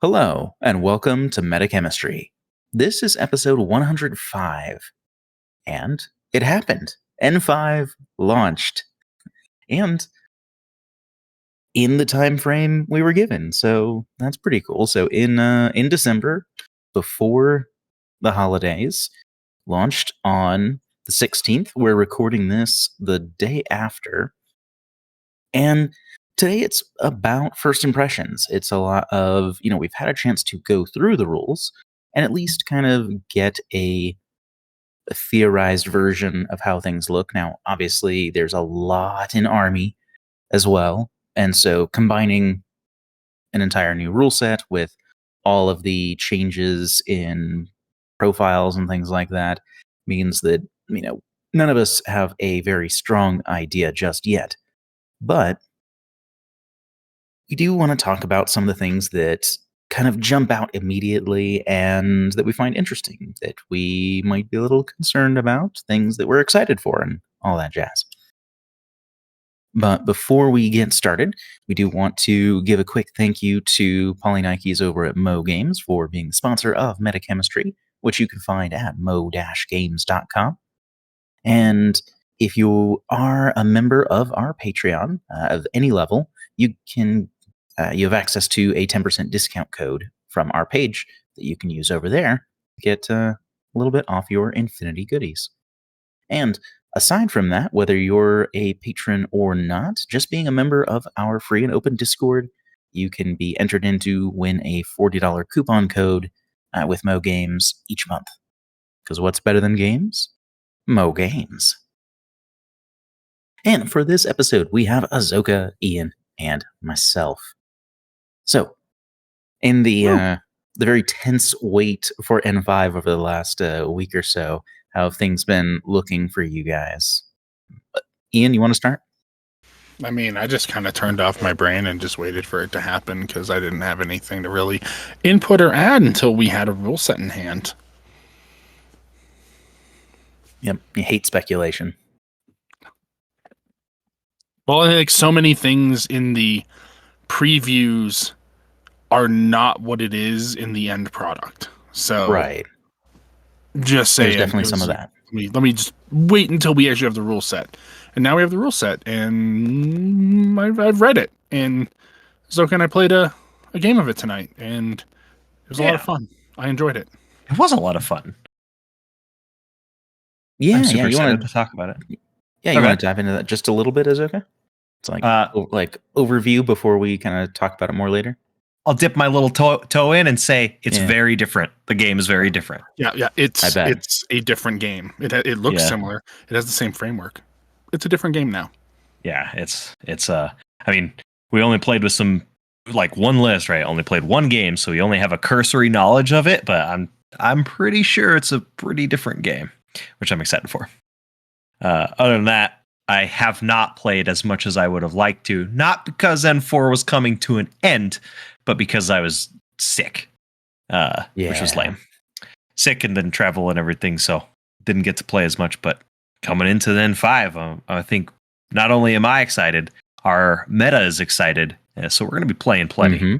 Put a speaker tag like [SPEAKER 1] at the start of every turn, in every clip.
[SPEAKER 1] Hello, and welcome to Metachemistry. This is episode 105, and it happened. N5 launched, and in the time frame we were given, so that's pretty cool. So in December, before the holidays, launched on the 16th. We're recording this the day after, and today it's about first impressions. It's a lot of, we've had a chance to go through the rules and at least kind of get a theorized version of how things look. Now, obviously, there's a lot in Army as well. And so combining an entire new rule set with all of the changes in profiles and things like that means that, none of us have a very strong idea just yet. But we do want to talk about some of the things that kind of jump out immediately and that we find interesting, that we might be a little concerned about, things that we're excited for, and all that jazz. But before we get started, we do want to give a quick thank you to Polynikes over at Mo Games for being the sponsor of Metachemistry, which you can find at mo-games.com. And if you are a member of our Patreon of any level, you have access to a 10% discount code from our page that you can use over there to get a little bit off your Infinity goodies. And aside from that, whether you're a patron or not, just being a member of our free and open Discord, you can be entered in to win a $40 coupon code with Mo Games each month. Because what's better than games? Mo Games. And for this episode, we have Azoka, Ian, and myself. So, in the very tense wait for N5 over the last week or so, how have things been looking for you guys? Ian, you want to start?
[SPEAKER 2] I mean, I just kind of turned off my brain and just waited for it to happen because I didn't have anything to really input or add until we had a rule set in hand.
[SPEAKER 1] Yep, you hate speculation.
[SPEAKER 2] Well, I think so many things in the previews are not what it is in the end product. So,
[SPEAKER 1] right.
[SPEAKER 2] Just saying.
[SPEAKER 1] There's definitely some of that.
[SPEAKER 2] Let me just wait until we actually have the rule set. And now we have the rule set, and I've read it. And Zoka and I played a game of it tonight, and it was a lot of fun. I enjoyed it.
[SPEAKER 3] It was a lot of fun.
[SPEAKER 1] Yeah,
[SPEAKER 3] I'm super
[SPEAKER 1] you
[SPEAKER 3] excited
[SPEAKER 1] want
[SPEAKER 3] to talk about it.
[SPEAKER 1] Yeah, you want to dive into that just a little bit, Azoka? It's like overview before we kind of talk about it more later.
[SPEAKER 3] I'll dip my little toe in and say it's very different. The game is very different.
[SPEAKER 2] Yeah, it's a different game. It looks similar. It has the same framework. It's a different game now.
[SPEAKER 3] Yeah, it's I mean, we only played with some one list, right? Only played one game, so we only have a cursory knowledge of it, but I'm pretty sure it's a pretty different game, which I'm excited for. Other than that, I have not played as much as I would have liked to, not because N4 was coming to an end, but because I was sick, which was lame. Sick and then travel and everything, so didn't get to play as much. But coming into the N5, I think not only am I excited, our meta is excited, so we're going to be playing plenty.
[SPEAKER 1] Mm-hmm.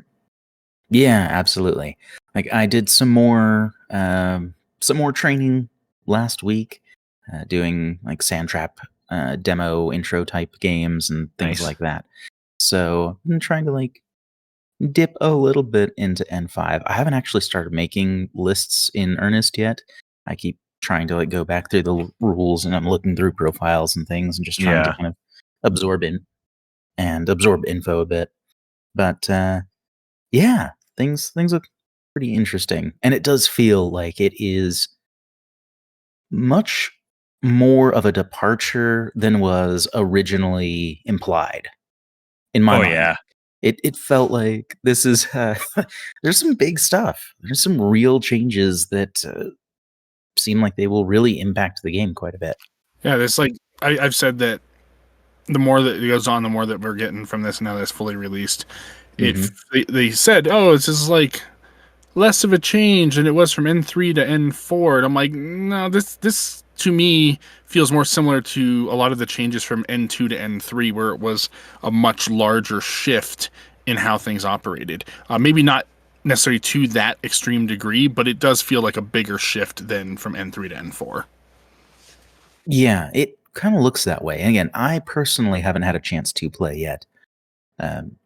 [SPEAKER 1] Yeah, absolutely. I did some more training last week, doing Sandtrap demo intro type games and things like that. So I'm trying to dip a little bit into N5. I haven't actually started making lists in earnest yet. I keep trying to go back through the rules, and I'm looking through profiles and things and just trying to kind of absorb info a bit. But things look pretty interesting, and it does feel like it is much more of a departure than was originally implied in my mind. Yeah. It felt like this is there's some big stuff. There's some real changes that seem like they will really impact the game quite a bit.
[SPEAKER 2] Yeah, there's I've said that the more that it goes on, the more that we're getting from this now that's fully released. Mm-hmm. They said, this is less of a change than it was from N3 to N4. And I'm like, no, this to me feels more similar to a lot of the changes from N2 to N3, where it was a much larger shift in how things operated. Maybe not necessarily to that extreme degree, but it does feel like a bigger shift than from N3 to N4.
[SPEAKER 1] Yeah, it kind of looks that way. And again, I personally haven't had a chance to play yet.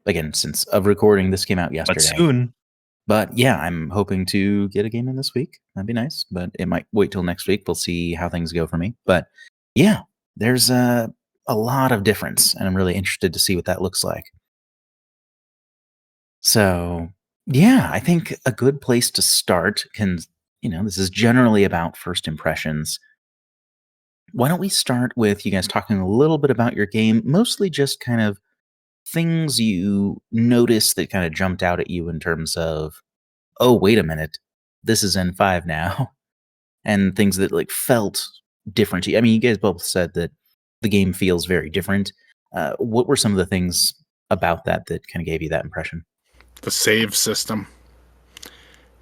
[SPEAKER 1] Again, since of recording, this came out yesterday.
[SPEAKER 3] But soon.
[SPEAKER 1] But yeah, I'm hoping to get a game in this week. That'd be nice, but it might wait till next week. We'll see how things go for me. But yeah, there's a lot of difference, and I'm really interested to see what that looks like. So yeah, I think a good place to start this is generally about first impressions. Why don't we start with you guys talking a little bit about your game, mostly just kind of things you noticed that kind of jumped out at you in terms of, oh, wait a minute, this is N5 now, and things that like felt different to you. I mean, you guys both said that the game feels very different. What were some of the things about that kind of gave you that impression?
[SPEAKER 2] The save system.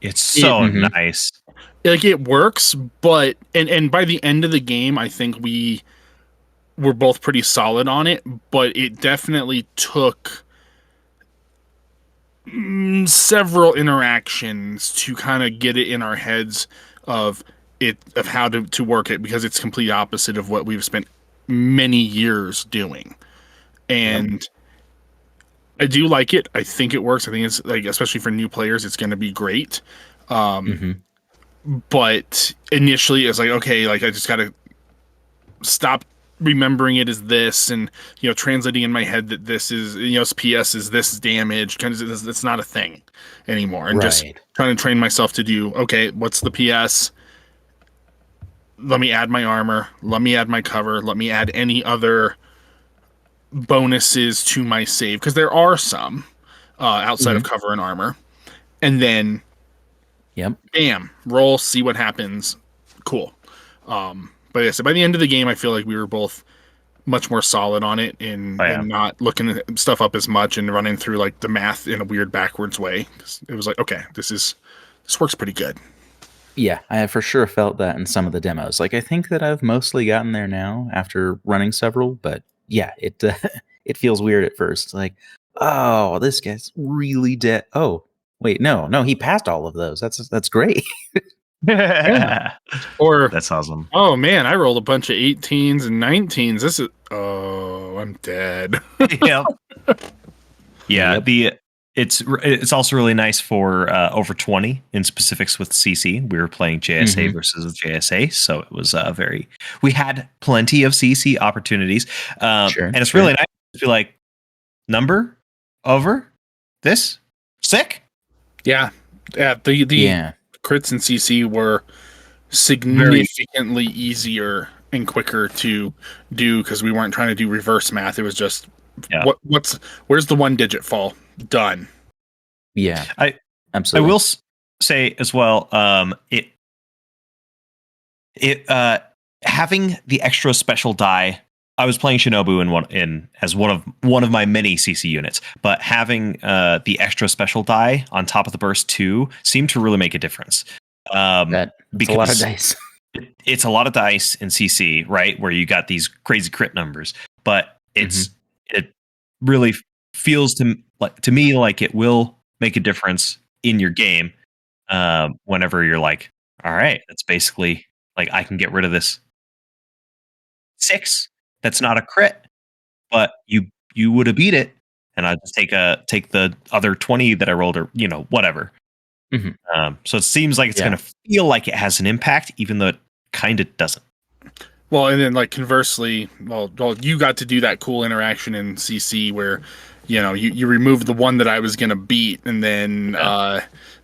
[SPEAKER 3] It's so nice.
[SPEAKER 2] Like, it works, but and by the end of the game, I think we were both pretty solid on it, but it definitely took several interactions to kind of get it in our heads of how to work it, because it's complete opposite of what we've spent many years doing. And I do like it. I think it works. I think it's like, especially for new players, it's going to be great. But initially it's like, okay, like I just got to stop remembering it as this, and translating in my head that this is PS is this damage, kind of, it's not a thing anymore, and just trying to train myself to do, okay, what's the PS, let me add my armor, let me add my cover, let me add any other bonuses to my save, because there are some outside of cover and armor, and then bam, roll, see what happens. Cool. But yeah, so by the end of the game, I feel like we were both much more solid on it, and not looking at stuff up as much and running through like the math in a weird backwards way. It was like, okay, this works pretty good.
[SPEAKER 1] Yeah, I have for sure felt that in some of the demos. Like, I think that I've mostly gotten there now after running several, but yeah, it it feels weird at first. Like, oh, this guy's really dead. Oh, wait, no, he passed all of those. That's great.
[SPEAKER 2] Yeah. Or
[SPEAKER 3] that's awesome.
[SPEAKER 2] Oh man, I rolled a bunch of 18s and 19s. I'm dead.
[SPEAKER 3] Yeah. It's also really nice for over 20 in specifics with CC. We were playing JSA versus JSA, so it was we had plenty of CC opportunities. And it's really nice to be like, number over this sick.
[SPEAKER 2] Yeah. The crits in CC were significantly easier and quicker to do, because we weren't trying to do reverse math. It was just where's the 1-digit fall? Done.
[SPEAKER 1] Yeah,
[SPEAKER 3] absolutely. I will say as well, having the extra special die. I was playing Shinobu as one of my many CC units, but having the extra special die on top of the burst 2 seemed to really make a difference.
[SPEAKER 1] That's a lot of dice.
[SPEAKER 3] It's a lot of dice in CC, right? Where you got these crazy crit numbers, but it really feels to me like it will make a difference in your game. Whenever you're like, all right, that's basically like, I can get rid of this 6. That's not a crit, but you would have beat it, and I just take the other 20 that I rolled, or whatever. So it seems like it's going to feel like it has an impact, even though it kind of doesn't.
[SPEAKER 2] Well, and then like conversely, well, you got to do that cool interaction in CC where you removed the one that I was going to beat, and then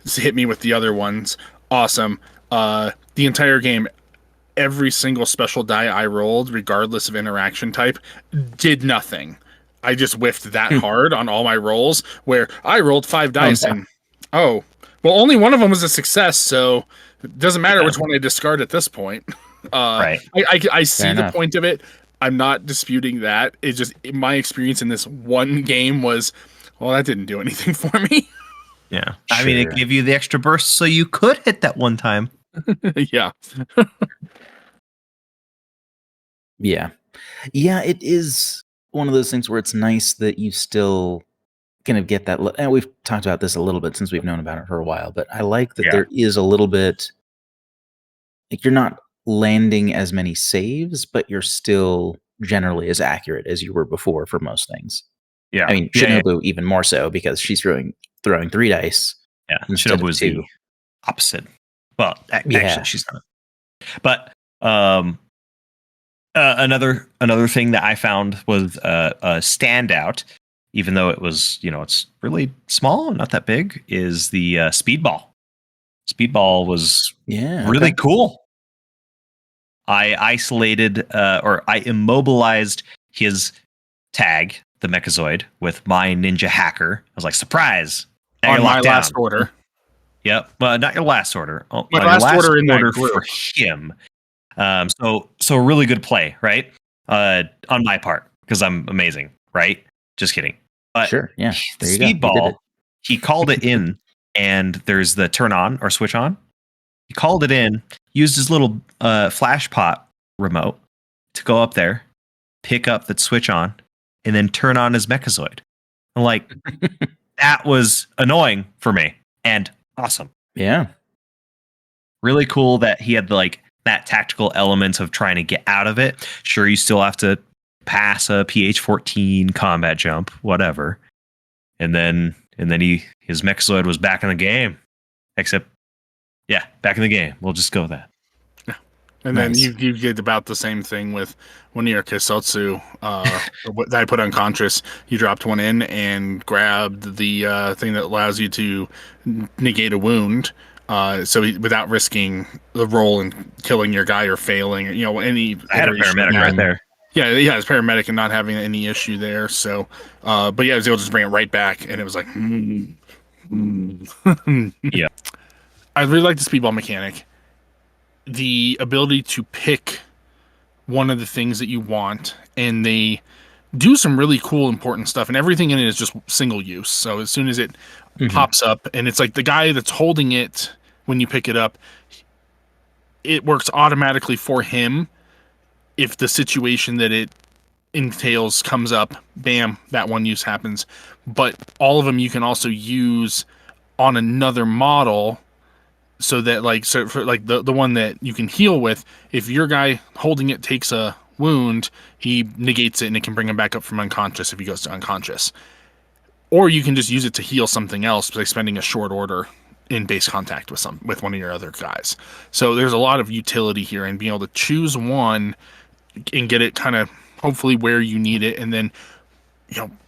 [SPEAKER 2] hit me with the other ones. Awesome. The entire game, every single special die I rolled, regardless of interaction type, did nothing. I just whiffed that hard on all my rolls, where I rolled 5 dice and only one of them was a success, so it doesn't matter which one I discard at this point.
[SPEAKER 3] Right.
[SPEAKER 2] I see the point of it. I'm not disputing that. It's just my experience in this one game was, well, that didn't do anything for me.
[SPEAKER 3] Yeah. I mean, it gave you the extra burst so you could hit that one time.
[SPEAKER 2] Yeah.
[SPEAKER 1] Yeah, it is one of those things where it's nice that you still kind of get that. And we've talked about this a little bit since we've known about it for a while, but I like that
[SPEAKER 3] Yeah.
[SPEAKER 1] there is a little bit like you're not landing as many saves, but you're still generally as accurate as you were before for most things.
[SPEAKER 3] Yeah.
[SPEAKER 1] I mean, Shinobu even more so because she's throwing 3 dice.
[SPEAKER 3] Yeah.
[SPEAKER 1] Instead
[SPEAKER 3] Shinobu
[SPEAKER 1] of
[SPEAKER 3] is
[SPEAKER 1] 2.
[SPEAKER 3] the opposite. Well,
[SPEAKER 1] Yeah.
[SPEAKER 3] actually, she's not. But another thing that I found was a standout, even though it was, it's really small, not that big, is the speedball. Speedball was really cool. I isolated or I immobilized his tag, the Mechazoid, with my ninja hacker. I was like, surprise! Now
[SPEAKER 2] On
[SPEAKER 3] you're
[SPEAKER 2] my
[SPEAKER 3] locked
[SPEAKER 2] last
[SPEAKER 3] down.
[SPEAKER 2] order.
[SPEAKER 3] Yep. Well, not your last order. Oh,
[SPEAKER 2] My
[SPEAKER 3] on
[SPEAKER 2] last
[SPEAKER 3] your last
[SPEAKER 2] order in that
[SPEAKER 3] order
[SPEAKER 2] group.
[SPEAKER 3] for him. So really good play, right? On my part, because I'm amazing, right? Just kidding. But
[SPEAKER 1] Sure, yeah.
[SPEAKER 3] the
[SPEAKER 1] There you go. You did
[SPEAKER 3] speedball,
[SPEAKER 1] it.
[SPEAKER 3] he called it in, and there's the turn on or switch on. He called it in, used his little flash pot remote to go up there, pick up that switch on, and then turn on his Mechazoid. I'm like, that was annoying for me and awesome.
[SPEAKER 1] Yeah.
[SPEAKER 3] Really cool that he had like that tactical element of trying to get out of it. Sure, you still have to pass a PH-14 combat jump, whatever. And then his Mechazoid was back in the game. Except, yeah, back in the game. We'll just go with that.
[SPEAKER 2] And
[SPEAKER 1] Nice.
[SPEAKER 2] then you did about the same thing with one of your Kisotsu that I put unconscious. You dropped one in and grabbed the thing that allows you to negate a wound. Without risking the roll and killing your guy or failing, any.
[SPEAKER 3] I had a paramedic right there.
[SPEAKER 2] Yeah, it's paramedic and not having any issue there. So, but yeah, I was able to just bring it right back, and it was like,
[SPEAKER 3] Yeah.
[SPEAKER 2] I really like the speedball mechanic. The ability to pick one of the things that you want, and they do some really cool, important stuff, and everything in it is just single use. So as soon as it pops up, and it's like the guy that's holding it when you pick it up, it works automatically for him. If the situation that it entails comes up, bam, that one use happens. But all of them you can also use on another model. So that for the one that you can heal with, if your guy holding it takes a wound, he negates it and it can bring him back up from unconscious if he goes to unconscious. Or you can just use it to heal something else by spending a short order in base contact with one of your other guys. So there's a lot of utility here and being able to choose one and get it kind of hopefully where you need it, and then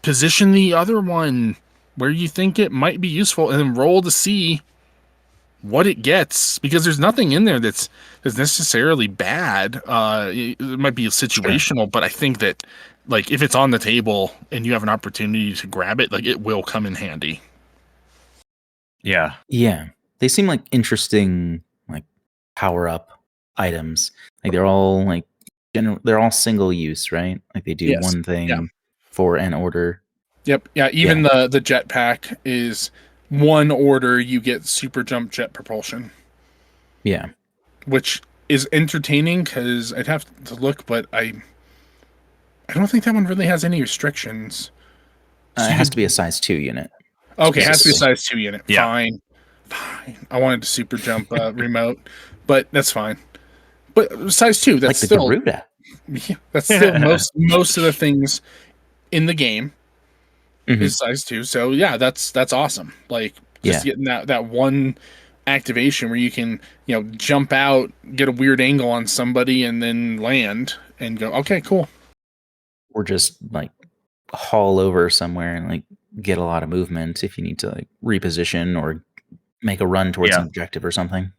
[SPEAKER 2] position the other one where you think it might be useful, and then roll to see what it gets, because there's nothing in there that's necessarily bad. It might be situational, but I think that if it's on the table and you have an opportunity to grab it, it will come in handy.
[SPEAKER 3] Yeah.
[SPEAKER 1] Yeah. They seem like interesting power up items. They're all they're all single use, right? They do one thing for an order.
[SPEAKER 2] Yep. Yeah, even the jetpack is one order, you get super jump jet propulsion.
[SPEAKER 1] Yeah.
[SPEAKER 2] Which is entertaining because I'd have to look, but I don't think that one really has any restrictions.
[SPEAKER 1] It has to be a size 2 unit.
[SPEAKER 2] Okay, it has to be a size 2 unit.
[SPEAKER 3] Yeah.
[SPEAKER 2] Fine. I wanted to super jump remote, but that's fine. But size 2, that's
[SPEAKER 1] like
[SPEAKER 2] still
[SPEAKER 1] the Garuda.
[SPEAKER 2] Yeah, that's still most of the things in the game is size 2. So yeah, that's awesome. Getting that one activation where you can jump out, get a weird angle on somebody, and then land and go, okay, cool.
[SPEAKER 1] Or just haul over somewhere and get a lot of movement if you need to reposition or make a run towards an objective or something.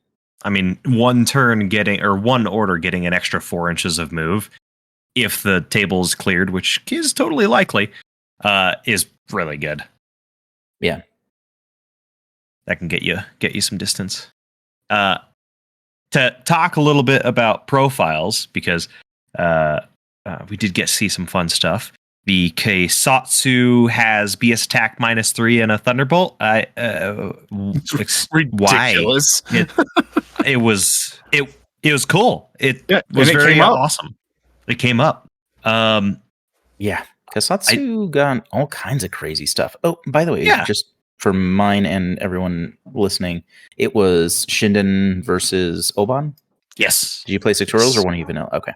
[SPEAKER 3] I mean, one order getting an extra 4 inches of move, if the table is cleared, which is totally likely, is really good.
[SPEAKER 1] Yeah.
[SPEAKER 3] That can get you some distance. To talk a little bit about profiles, because we did get to see some fun stuff. The Keisatsu has BS attack -3 and a Thunderbolt.
[SPEAKER 2] Ridiculous.
[SPEAKER 3] Why? It was cool. It was
[SPEAKER 2] and it
[SPEAKER 3] very
[SPEAKER 2] came up.
[SPEAKER 3] awesome. It came up.
[SPEAKER 1] Yeah. Kasatsu got all kinds of crazy stuff. Oh, by the way,
[SPEAKER 3] Yeah.
[SPEAKER 1] just for mine and everyone listening, it was Shinden versus Oban.
[SPEAKER 3] Yes.
[SPEAKER 1] Did you play sectorials or one of you vanilla? Okay.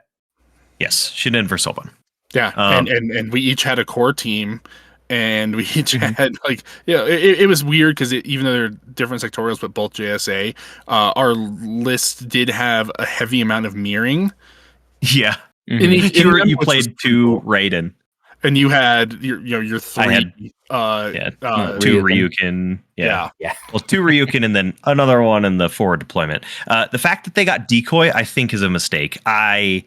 [SPEAKER 3] Yes. Shinden versus Oban.
[SPEAKER 2] Yeah, and we each had a core team, and we each had it was weird because even though they're different sectorials but both JSA, our list did have a heavy amount of mirroring.
[SPEAKER 3] Yeah,
[SPEAKER 1] Mhm.
[SPEAKER 3] you played two Raiden,
[SPEAKER 2] and you had your three.
[SPEAKER 3] I had two Ryukin.
[SPEAKER 1] Yeah.
[SPEAKER 3] Well, two Ryukin and then another one in the forward deployment. The fact that they got decoy, I think, is a mistake. I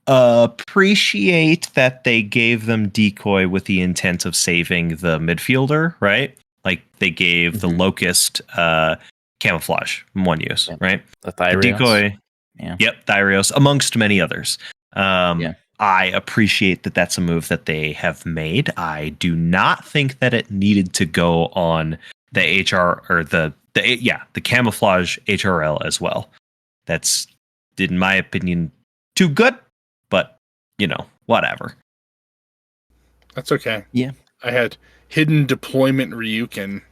[SPEAKER 3] appreciate that they gave them decoy with the intent of saving the midfielder, right? Like they gave the Locust camouflage one use, right?
[SPEAKER 1] The Thyreos.
[SPEAKER 3] Decoy.
[SPEAKER 1] Yeah.
[SPEAKER 3] Yep, Thyreos, amongst many others. I appreciate that that's a move that they have made. I do not think that it needed to go on the HR or the camouflage HRL as well. That's, in my opinion, too good. But, whatever.
[SPEAKER 2] That's okay.
[SPEAKER 1] Yeah.
[SPEAKER 2] I had hidden deployment Ryukin,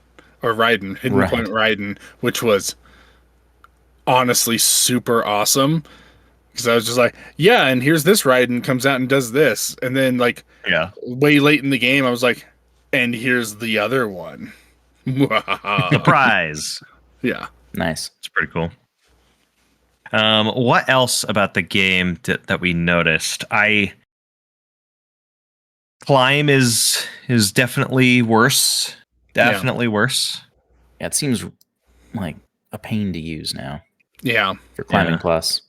[SPEAKER 2] or Raiden, deployment Raiden, which was honestly super awesome. Because I was just like, yeah, and here's this Raiden comes out and does this. And then, way late in the game, I was like, and here's the other one.
[SPEAKER 3] Surprise.
[SPEAKER 2] Yeah.
[SPEAKER 1] Nice.
[SPEAKER 3] It's pretty cool. What else about the game that we noticed? Climb is definitely worse. Definitely worse.
[SPEAKER 1] Yeah, it seems like a pain to use now.
[SPEAKER 2] Yeah.
[SPEAKER 1] For climbing plus.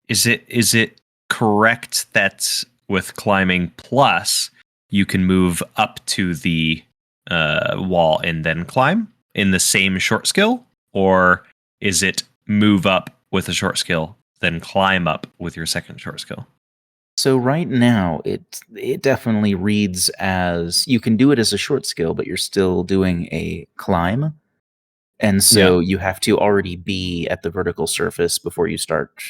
[SPEAKER 3] Is it correct that with climbing plus you can move up to the wall and then climb in the same short skill, or is it move up with a short skill, then climb up with your second short skill?
[SPEAKER 1] So right now, it definitely reads as you can do it as a short skill, but you're still doing a climb. And so you have to already be at the vertical surface before you start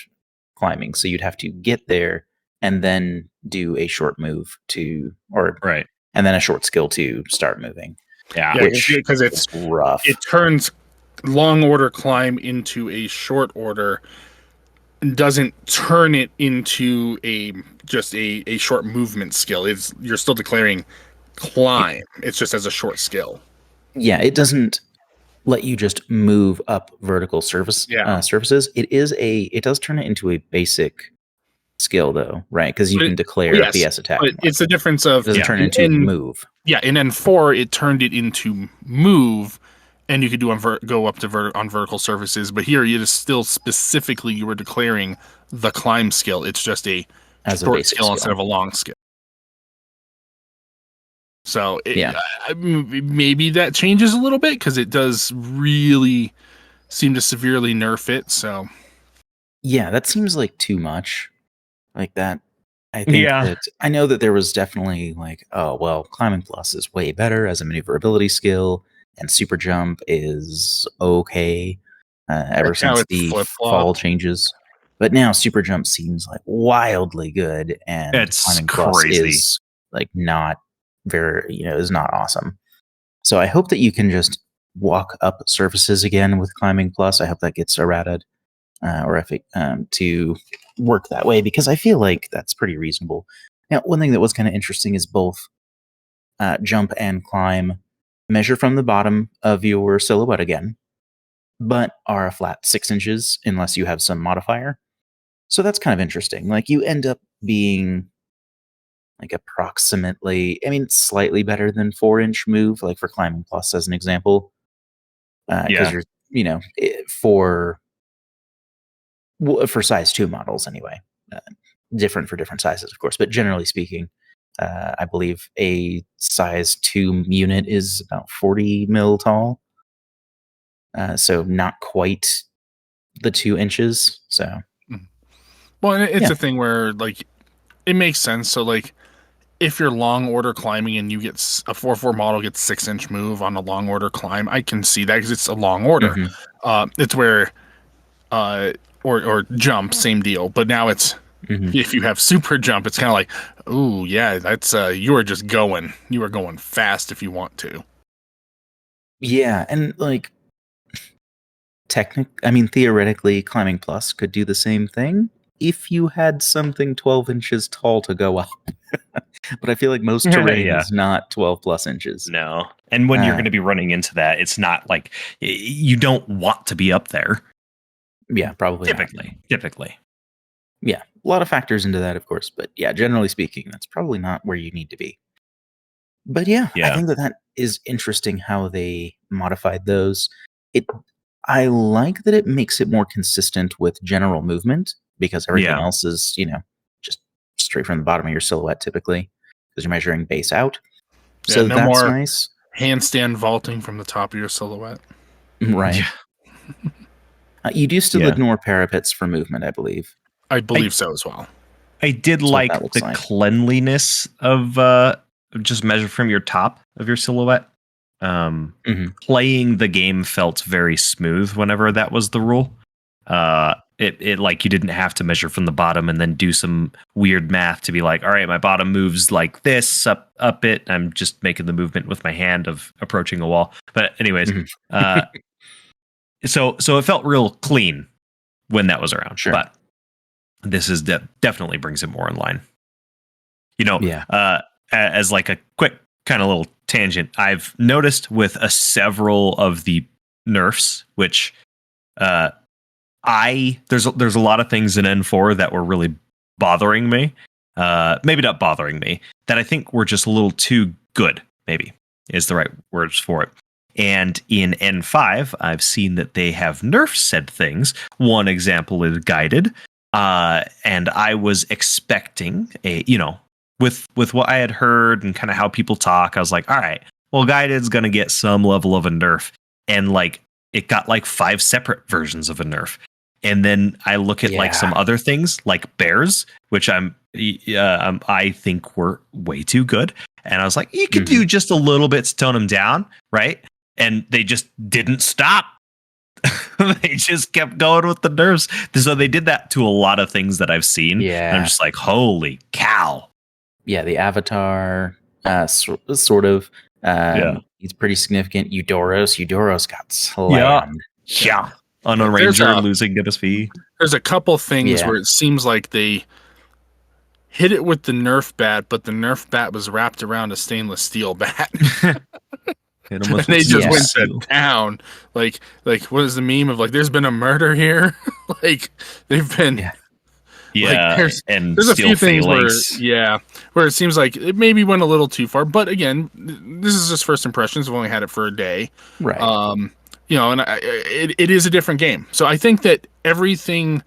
[SPEAKER 1] climbing. So you'd have to get there and then do a short move and then a short skill to start moving.
[SPEAKER 2] Yeah, because it's
[SPEAKER 1] rough.
[SPEAKER 2] It turns long order climb into a short order and doesn't turn it into just a short movement skill. You're still declaring climb. It's just as a short skill.
[SPEAKER 1] Yeah, it doesn't let you just move up vertical surfaces. It does turn it into a basic skill though, right? Because you can declare BS attack.
[SPEAKER 2] But it's the difference of
[SPEAKER 1] does it turn into move?
[SPEAKER 2] Yeah, in N4 it turned it into move. And you could do go up to on vertical surfaces, but here it is still specifically you were declaring the climb skill. It's just a short skill instead of a long skill. So maybe that changes a little bit because it does really seem to severely nerf it. So
[SPEAKER 1] yeah, that seems like too much. Like that. I think that I know that there was definitely climbing plus is way better as a maneuverability skill. And super jump is okay ever since the fall changes. But now super jump seems like wildly good, and
[SPEAKER 3] it's
[SPEAKER 1] climbing plus is not very, is not awesome. So I hope that you can just walk up surfaces again with climbing plus. I hope that gets errated to work that way, because I feel like that's pretty reasonable. Now, one thing that was kind of interesting is both jump and climb measure from the bottom of your silhouette again, but are a flat 6 inches unless you have some modifier. So that's kind of interesting. Like you end up being approximately, slightly better than 4-inch move, like for climbing plus as an example. Because you're, for size 2 models anyway, different for different sizes, of course, but generally speaking, I believe a size 2 unit is about 40 mil tall. So not quite the 2 inches. So,
[SPEAKER 2] well, it's a thing where it makes sense. So if you're long order climbing and you get a 4/4 model gets 6-inch move on a long order climb, I can see that because it's a long order.
[SPEAKER 1] Mm-hmm.
[SPEAKER 2] It's where or jump, same deal. But now it's If you have super jump, it's kind of like, ooh, yeah, that's you are just going. You are going fast if you want to.
[SPEAKER 1] Yeah, and like theoretically, climbing plus could do the same thing if you had something 12 inches tall to go up. But I feel like most terrain
[SPEAKER 3] Yeah.
[SPEAKER 1] is not 12 plus inches.
[SPEAKER 3] No. And when you're going to be running into that, it's not like you don't want to be up there.
[SPEAKER 1] Yeah, probably not.
[SPEAKER 3] Typically.
[SPEAKER 1] Yeah, a lot of factors into that, of course. But yeah, generally speaking, that's probably not where you need to be. But yeah, I think that is interesting how they modified those. I like that it makes it more consistent with general movement because everything else is, just straight from the bottom of your silhouette typically because you're measuring base out.
[SPEAKER 2] Yeah,
[SPEAKER 1] So
[SPEAKER 2] no
[SPEAKER 1] that's
[SPEAKER 2] more
[SPEAKER 1] nice.
[SPEAKER 2] handstand vaulting from the top of your silhouette.
[SPEAKER 1] Right.
[SPEAKER 3] Yeah.
[SPEAKER 1] You do still ignore parapets for movement, I believe.
[SPEAKER 2] I believe so as well.
[SPEAKER 3] I did like the cleanliness of just measure from your top of your silhouette. Playing the game felt very smooth whenever that was the rule. It like you didn't have to measure from the bottom and then do some weird math to be like, all right, my bottom moves like this up it. I'm just making the movement with my hand of approaching a wall. But anyways, so it felt real clean when that was around.
[SPEAKER 1] Sure.
[SPEAKER 3] But this is definitely brings it more in line. As like a quick kind of little tangent, I've noticed with several of the nerfs, which there's a lot of things in N4 that were really bothering me. Maybe not bothering me, that I think were just a little too good, maybe is the right words for it. And in N5, I've seen that they have nerfed said things. One example is guided. And I was expecting with what I had heard and kind of how people talk, I was like, all right, well, guided's going to get some level of a nerf. And like, it got like 5 separate versions of a nerf. And then I look at like some other things like bears, which I think were way too good. And I was like, you could do just a little bit to tone them down. Right. And they just didn't stop. They just kept going with the nerfs. So they did that to a lot of things that I've seen.
[SPEAKER 1] Yeah.
[SPEAKER 3] And I'm just like, holy cow.
[SPEAKER 1] Yeah, the Avatar, sort of. He's pretty significant. Eudoros got slammed.
[SPEAKER 3] Yeah. On a ranger losing MSV.
[SPEAKER 2] There's a couple things where it seems like they hit it with the Nerf bat, but the Nerf bat was wrapped around a stainless steel bat. And they just went to town. Like what is the meme of like, there's been a murder here? Like they've been.
[SPEAKER 3] Yeah.
[SPEAKER 2] Like, there's a few things where it seems like it maybe went a little too far. But again, this is just first impressions. We've only had it for a day.
[SPEAKER 1] Right.
[SPEAKER 2] And it is a different game. So I think that everything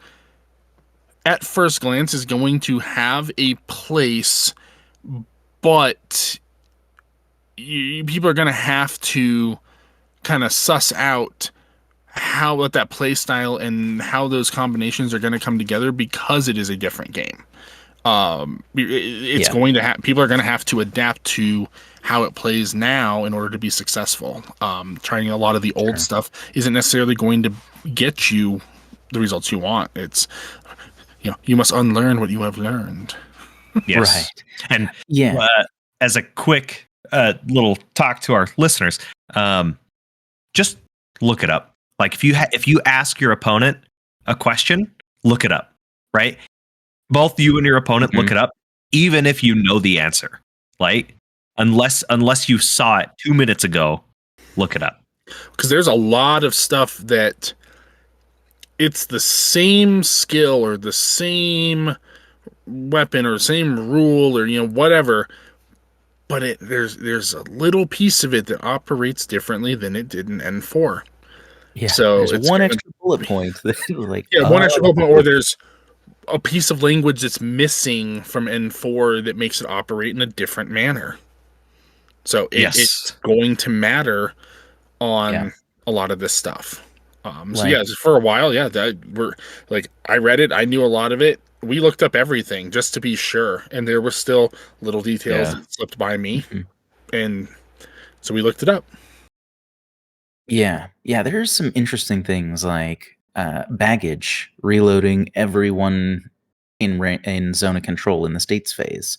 [SPEAKER 2] at first glance is going to have a place, but people are going to have to kind of suss out what that play style and how those combinations are going to come together because it is a different game. It's going to people are going to have to adapt to how it plays now in order to be successful. Trying a lot of the old stuff isn't necessarily going to get you the results you want. It's you must unlearn what you have learned.
[SPEAKER 3] Yes. Right. And as a quick little talk to our listeners, just look it up. Like if you ask your opponent a question, look it up, right? Both you and your opponent look it up, even if you know the answer. Like unless you saw it 2 minutes ago, look it up.
[SPEAKER 2] Because there's a lot of stuff that it's the same skill or the same weapon or same rule or whatever, but there's a little piece of it that operates differently than it did in N4.
[SPEAKER 1] Yeah,
[SPEAKER 2] so
[SPEAKER 1] it's one extra bullet point.
[SPEAKER 2] One extra bullet point, or there's a piece of language that's missing from N4 that makes it operate in a different manner. So it's going to matter on a lot of this stuff. For a while, I read it, I knew a lot of it. We looked up everything just to be sure, and there were still little details that slipped by me, and so we looked it up.
[SPEAKER 1] Yeah, there's some interesting things like baggage, reloading every 1 in zone of control in the states phase.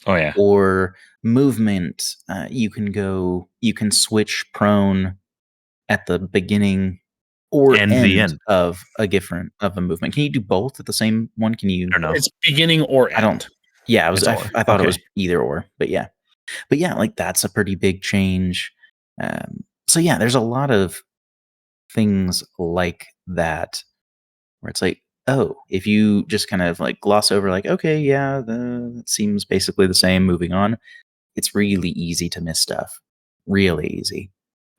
[SPEAKER 3] Oh yeah.
[SPEAKER 1] Or movement, you can switch prone at the beginning or
[SPEAKER 3] And the
[SPEAKER 1] end
[SPEAKER 3] end.
[SPEAKER 1] of a movement. Can you do both at the same one? Can you?
[SPEAKER 3] I don't know.
[SPEAKER 2] It's beginning or end.
[SPEAKER 1] I don't. Yeah,
[SPEAKER 3] It's
[SPEAKER 1] I
[SPEAKER 3] or.
[SPEAKER 1] thought it
[SPEAKER 3] Okay.
[SPEAKER 1] was either or, but yeah, like that's a pretty big change. So yeah, there's a lot of things like that where it's like, oh, if you just kind of like gloss over, like, okay, yeah, it seems basically the same. Moving on, it's really easy to miss stuff. Really easy.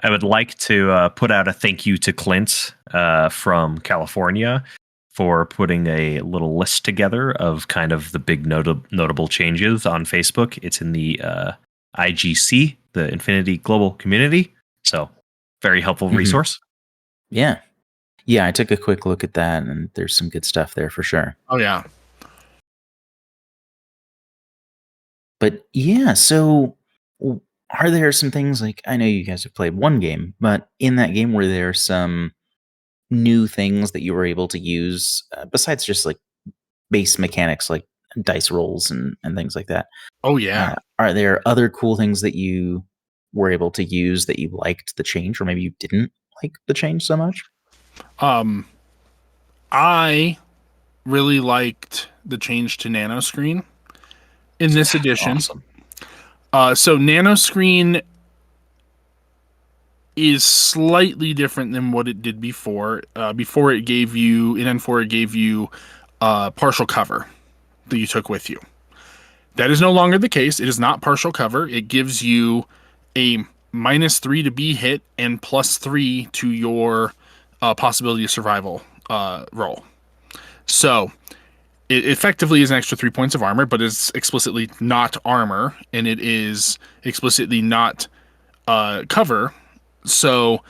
[SPEAKER 3] I would like to put out a thank you to Clint from California for putting a little list together of kind of the big notable changes on Facebook. It's in the IGC, the Infinity Global Community. So very helpful resource.
[SPEAKER 1] Yeah. Yeah, I took a quick look at that, and there's some good stuff there for sure.
[SPEAKER 2] Oh, yeah.
[SPEAKER 1] But yeah, so are there some things like, I know you guys have played one game, but in that game were there some new things that you were able to use besides just like base mechanics like dice rolls and things like that?
[SPEAKER 2] Oh, yeah.
[SPEAKER 1] Are there other cool things that you were able to use that you liked the change, or maybe you didn't like the change so much?
[SPEAKER 2] I really liked the change to nano screen in this edition.
[SPEAKER 3] Awesome.
[SPEAKER 2] So nano screen is slightly different than what it did before. Before it gave you in N4, it gave you partial cover that you took with you. That is no longer the case. It is not partial cover. It gives you a -3 to be hit and +3 to your possibility of survival roll. So it effectively is an extra 3 points of armor, but it's explicitly not armor, and it is explicitly not cover. So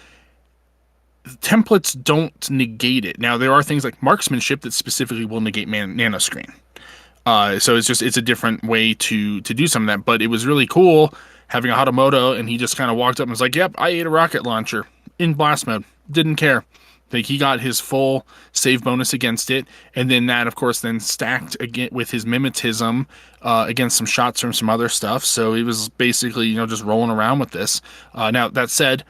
[SPEAKER 2] templates don't negate it. Now, there are things like marksmanship that specifically will negate nano screen. So it's a different way to do some of that. But it was really cool having a Hatamoto, and he just kind of walked up and was like, "Yep, I ate a rocket launcher in blast mode. Didn't care." Like, he got his full save bonus against it, and then that, of course, then stacked again with his mimetism against some shots from some other stuff. So he was basically, just rolling around with this. Now, that said,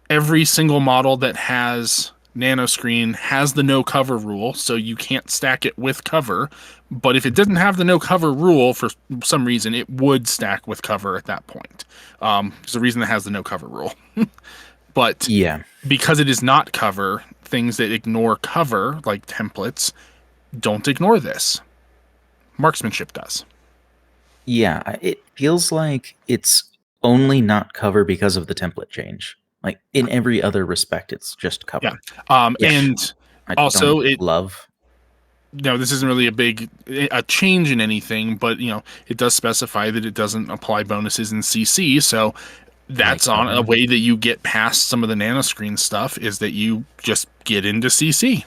[SPEAKER 2] every single model that has nano screen has the no cover rule, so you can't stack it with cover. But if it didn't have the no cover rule for some reason, it would stack with cover at that point. There's a reason it has the no cover rule. But
[SPEAKER 1] yeah,
[SPEAKER 2] because it is not cover, things that ignore cover, like templates, don't ignore this. Marksmanship does.
[SPEAKER 1] Yeah, it feels like it's only not cover because of the template change. Like, in every other respect, it's just cover.
[SPEAKER 2] Yeah. And
[SPEAKER 1] I
[SPEAKER 2] also,
[SPEAKER 1] don't love.
[SPEAKER 2] This isn't really a change in anything, but it does specify that it doesn't apply bonuses in CC. So that's on a way that you get past some of the nanoscreen stuff, is that you just get into CC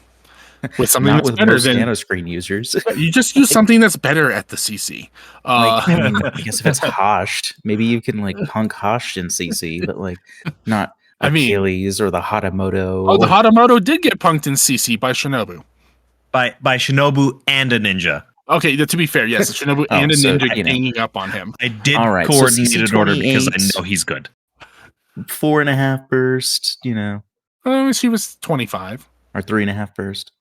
[SPEAKER 2] with something
[SPEAKER 1] Not
[SPEAKER 2] that's
[SPEAKER 1] with
[SPEAKER 2] better
[SPEAKER 1] most
[SPEAKER 2] than
[SPEAKER 1] nanoscreen users.
[SPEAKER 2] you just use something that's better at the CC.
[SPEAKER 1] I guess if it's Hoshed, maybe you can like punk Hoshed in CC, but like not Achilles or the Hatamoto.
[SPEAKER 2] Oh, the Hatamoto did get punked in CC by Shinobu.
[SPEAKER 3] By Shinobu and a ninja.
[SPEAKER 2] Okay, to be fair, yes, Shinobu and a ninja ganging up on him.
[SPEAKER 3] I did coordinate an order because I know he's good.
[SPEAKER 1] 4.5 burst,
[SPEAKER 2] She was 25.
[SPEAKER 1] Or 3.5 burst.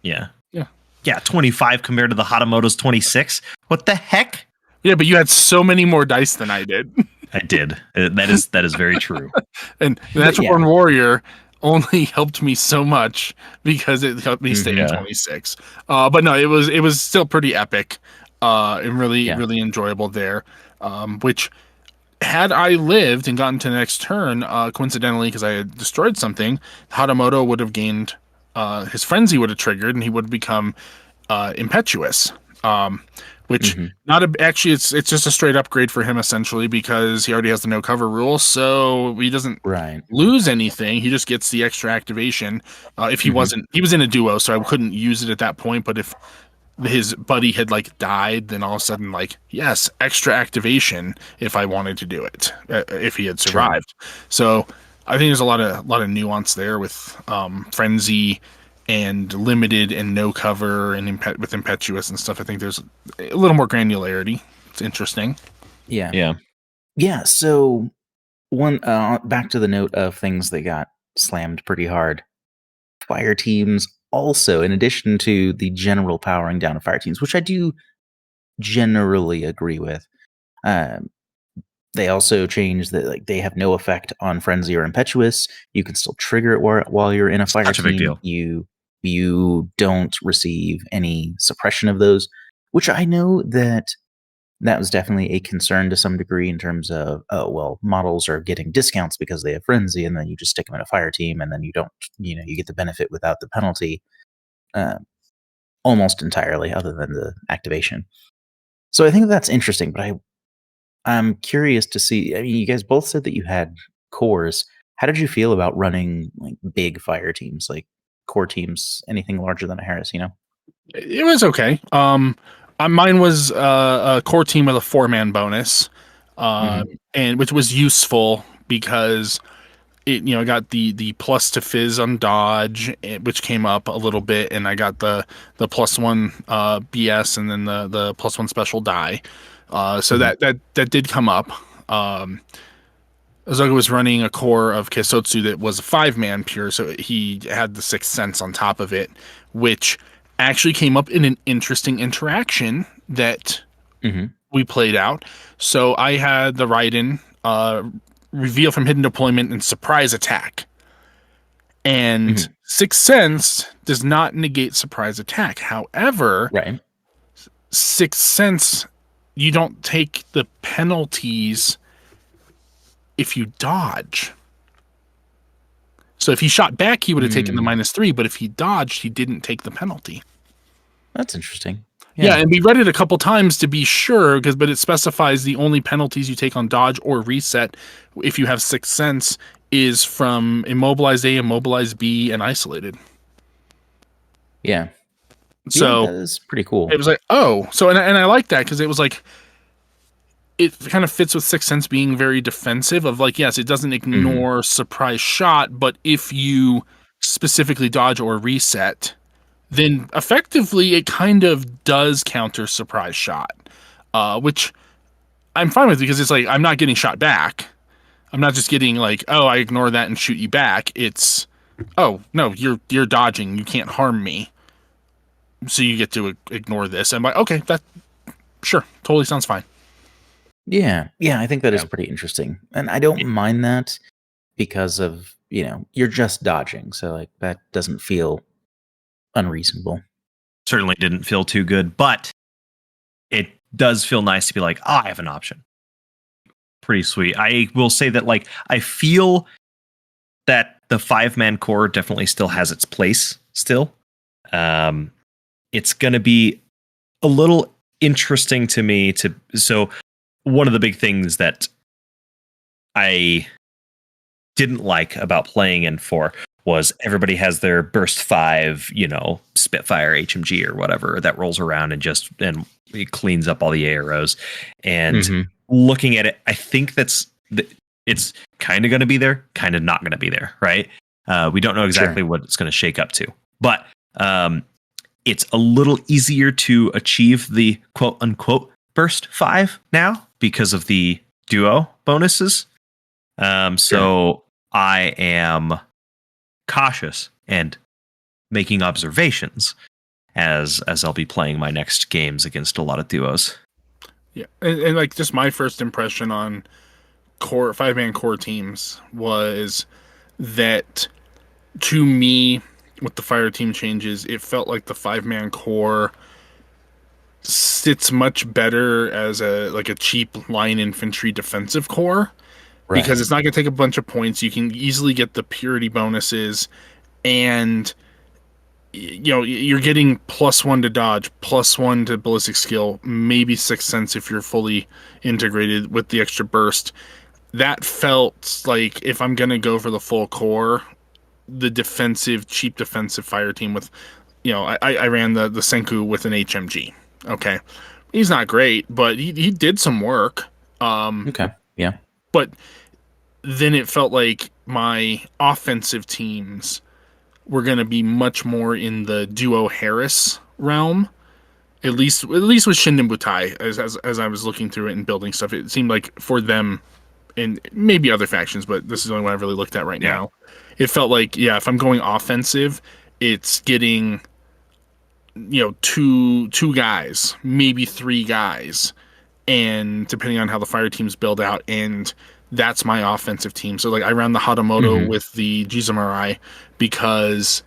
[SPEAKER 3] Yeah.
[SPEAKER 2] Yeah,
[SPEAKER 3] 25 compared to the Hatamoto's 26. What the heck?
[SPEAKER 2] Yeah, but you had so many more dice than I did.
[SPEAKER 3] I did. That is very true.
[SPEAKER 2] And the Natural Born Warrior only helped me so much because it helped me stay at 26. But no, it was still pretty epic and really enjoyable there. Which, had I lived and gotten to the next turn, coincidentally, because I had destroyed something, Hatamoto would have gained his frenzy would have triggered, and he would have become impetuous. Which actually it's just a straight upgrade for him essentially, because he already has the no cover rule, so he doesn't lose anything. He just gets the extra activation. If he was in a duo, so I couldn't use it at that point. But if his buddy had died, then all of a sudden yes, extra activation if I wanted to do it, if he had survived. So I think there's a lot of nuance there with frenzy and limited and no cover and with impetuous and stuff. I think there's a little more granularity. It's interesting.
[SPEAKER 1] Yeah. So one back to the note of things that got slammed pretty hard. Fire teams also, in addition to the general powering down of fire teams, which I do generally agree with. They also changed that, like, they have no effect on frenzy or impetuous. You can still trigger it while you're in a fire
[SPEAKER 3] Such a big
[SPEAKER 1] team.
[SPEAKER 3] deal.
[SPEAKER 1] You don't receive any suppression of those, which I know that was definitely a concern to some degree in terms of, oh, well, models are getting discounts because they have frenzy, and then you just stick them in a fire team, and then you don't, you get the benefit without the penalty almost entirely, other than the activation. So I think that's interesting, but I'm curious to see. I mean, you guys both said that you had cores. How did you feel about running like big fire teams, like core teams, anything larger than a Harris?
[SPEAKER 2] It was okay. Mine was a core team with a 4-man bonus, and which was useful because it got the plus to fizz on dodge, which came up a little bit, and I got the +1 BS and then the +1 special die. So that did come up. Azoka was running a core of Kesotsu that was a 5-man pure, so he had the Sixth Sense on top of it, which actually came up in an interesting interaction that we played out. So I had the Raiden reveal from hidden deployment and surprise attack. And Sixth Sense does not negate surprise attack. However, Sixth Sense, you don't take the penalties if you dodge. So if he shot back, he would have taken the -3, but if he dodged, he didn't take the penalty.
[SPEAKER 1] That's interesting.
[SPEAKER 2] Yeah, and we read it a couple times to be sure, but it specifies the only penalties you take on dodge or reset if you have Sixth Sense is from immobilized A, immobilized B, and isolated.
[SPEAKER 1] Yeah.
[SPEAKER 2] So
[SPEAKER 1] that is pretty cool.
[SPEAKER 2] It was like, oh, so and I like that because it was like, it kind of fits with Sixth Sense being very defensive of like, yes, it doesn't ignore surprise shot, but if you specifically dodge or reset, then effectively it kind of does counter surprise shot, which I'm fine with because it's like, I'm not getting shot back. I'm not just getting like, oh, I ignore that and shoot you back. It's, oh, no, you're dodging. You can't harm me. So you get to ignore this. I'm like, okay, that, sure, totally sounds fine.
[SPEAKER 1] Yeah, I think that is pretty interesting. And I don't mind that because of, you're just dodging. So like that doesn't feel unreasonable.
[SPEAKER 3] Certainly didn't feel too good, but it does feel nice to be like, I have an option. Pretty sweet. I will say that like I feel that the 5-man core definitely still has its place still. It's going to be a little interesting to me so one of the big things that I didn't like about playing in 4 was everybody has their burst 5, Spitfire HMG or whatever that rolls around and it cleans up all the arrows. And looking at it, I think it's kind of going to be there, kind of not going to be there, right? We don't know exactly what it's going to shake up to, but it's a little easier to achieve the quote unquote burst 5 now because of the duo bonuses. So I am cautious and making observations as I'll be playing my next games against a lot of duos.
[SPEAKER 2] Yeah, and like just my first impression on 5-man core teams was that, to me, with the fire team changes, it felt like the 5-man core sits much better as a cheap line infantry defensive core, because it's not going to take a bunch of points. You can easily get the purity bonuses, and you're getting +1 to dodge, +1 to ballistic skill, maybe Sixth Sense if you're fully integrated with the extra burst. That felt like, if I'm going to go for the full core, the cheap defensive fire team with, I ran the Senku with an HMG. Okay. He's not great, but he did some work.
[SPEAKER 1] Okay. Yeah.
[SPEAKER 2] But then it felt like my offensive teams we're going to be much more in the duo Harris realm. At least with Shinden Butai, as I was looking through it and building stuff, it seemed like for them, and maybe other factions, but this is the only one I've really looked at right now. It felt like, if I'm going offensive, it's getting, two guys, maybe three guys, and depending on how the fire teams build out, and that's my offensive team. So like I ran the Hatamoto with the Jizumarai because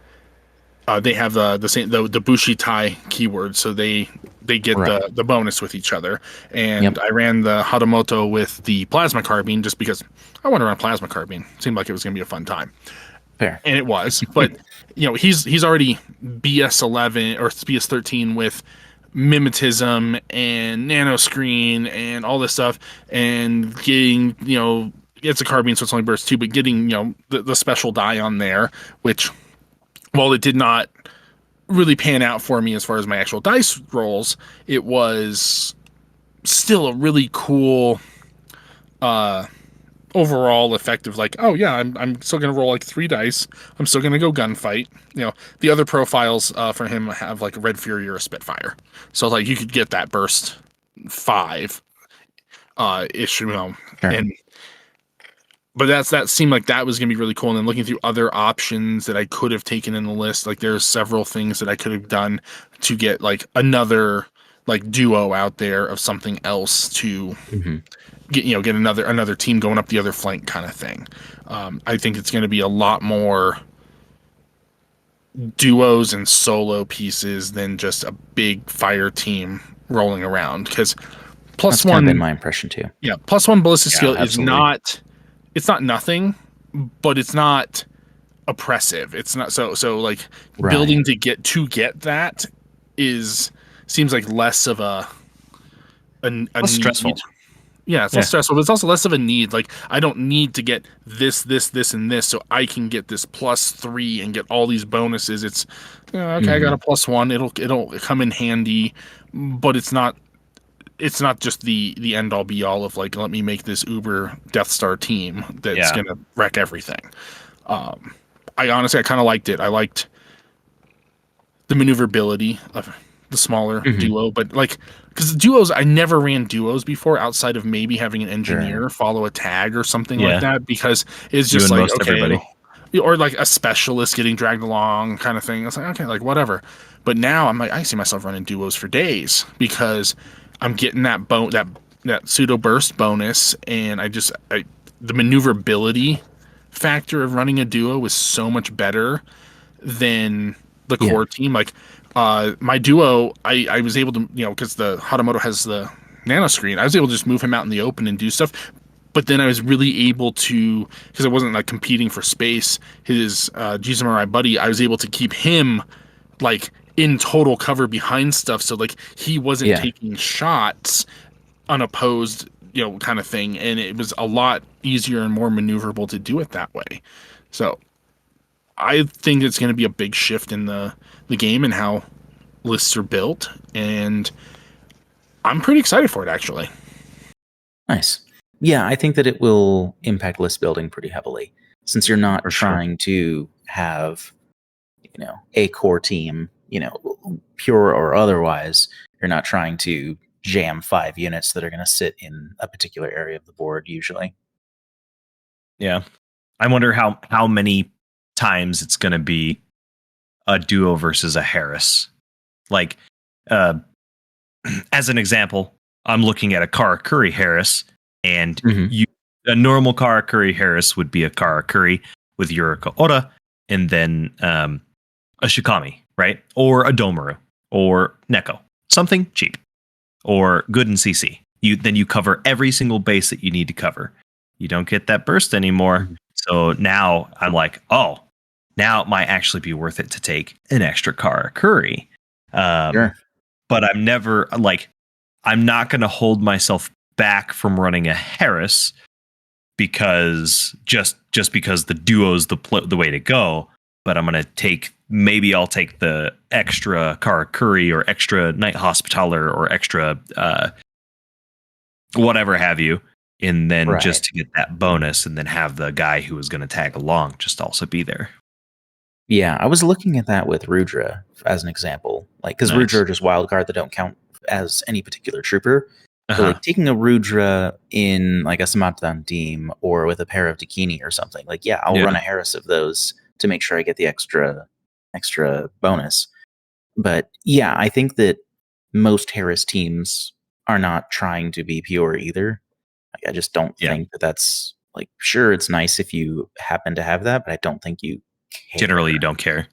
[SPEAKER 2] they have the same the Bushi Tai keyword, so they get the bonus with each other. And I ran the Hatamoto with the plasma carbine just because I want to run plasma carbine. It seemed like it was going to be a fun time.
[SPEAKER 1] Fair.
[SPEAKER 2] And it was, but he's already BS11 or BS13 with mimetism and nanoscreen and all this stuff, and getting it's a carbine, so it's only burst 2, but getting the special die on there, which while it did not really pan out for me as far as my actual dice rolls, it was still a really cool overall effect of like, oh yeah, I'm still gonna roll like 3 dice. I'm still gonna go gunfight. The other profiles for him have like a Red Fury or a Spitfire, so like you could get that burst 5 issue,
[SPEAKER 1] Sure.
[SPEAKER 2] and but that seemed like that was gonna be really cool. And then looking through other options that I could have taken in the list, like there's several things that I could have done to get like another like duo out there of something else to get another team going up the other flank kind of thing. I think it's going to be a lot more duos and solo pieces than just a big fire team rolling around, because
[SPEAKER 1] That's kind of been my impression too.
[SPEAKER 2] Yeah, +1 ballistic skill
[SPEAKER 1] absolutely.
[SPEAKER 2] is not. It's not nothing, but it's not oppressive. It's not so like building to get that seems like less of a
[SPEAKER 3] stressful.
[SPEAKER 2] Need. Yeah, it's less stressful, but it's also less of a need. Like I don't need to get this, and this, so I can get this +3 and get all these bonuses. It's okay. I got a +1. It'll come in handy, but it's not just the end all be all of like, let me make this uber Death Star team that's gonna wreck everything. I honestly kind of liked it. I liked the maneuverability of the smaller duo, but like, because the duos, I never ran duos before outside of maybe having an engineer follow a tag or something like that, because it's just like, okay, everybody. Or like a specialist getting dragged along kind of thing. It's like, okay, like whatever. But now I'm like, I see myself running duos for days because I'm getting that pseudo burst bonus, and the maneuverability factor of running a duo was so much better than the core team. Like my duo, I was able to, because the Hatamoto has the nano screen, I was able to just move him out in the open and do stuff. But then I was really able to, because I wasn't like competing for space, his Jizumarai buddy, I was able to keep him like in total cover behind stuff, so like he wasn't taking shots unopposed, kind of thing, and it was a lot easier and more maneuverable to do it that way. So I think it's going to be a big shift in the game and how lists are built, and I'm pretty excited for it, actually.
[SPEAKER 1] Nice. Yeah, I think that it will impact list building pretty heavily, since you're not trying to have a core team, pure or otherwise. You're not trying to jam 5 units that are going to sit in a particular area of the board usually.
[SPEAKER 3] Yeah. I wonder how many times it's going to be a duo versus a Harris. Like, as an example, I'm looking at a Karakuri Harris, and a normal Karakuri Harris would be a Karakuri with Yuriko Oda, and then a Shikami, right? Or a Domaru, or Neko. Something cheap. Or good in CC. Then you cover every single base that you need to cover. You don't get that burst anymore. So now I'm like, oh, now it might actually be worth it to take an extra Karakuri. Sure. But I'm never I'm not going to hold myself back from running a Harris because just because the duo's the way to go. But I'm going to maybe I'll take the extra Karakuri or extra Night Hospitaller or extra whatever have you, and then just to get that bonus, and then have the guy who is going to tag along just also be there.
[SPEAKER 1] Yeah, I was looking at that with Rudra as an example. Like, because
[SPEAKER 3] Nice.
[SPEAKER 1] Rudra are just wild card that don't count as any particular trooper. But
[SPEAKER 3] Uh-huh.
[SPEAKER 1] like taking a Rudra in like a Samadhan team or with a pair of Dakini or something, like I'll
[SPEAKER 3] Yeah.
[SPEAKER 1] run a Harris of those to make sure I get the extra bonus. But yeah, I think that most Harris teams are not trying to be pure either. Like, I just don't
[SPEAKER 3] Yeah.
[SPEAKER 1] think that that's like, sure, it's nice if you happen to have that, but I don't think you care.
[SPEAKER 3] Generally, you don't care.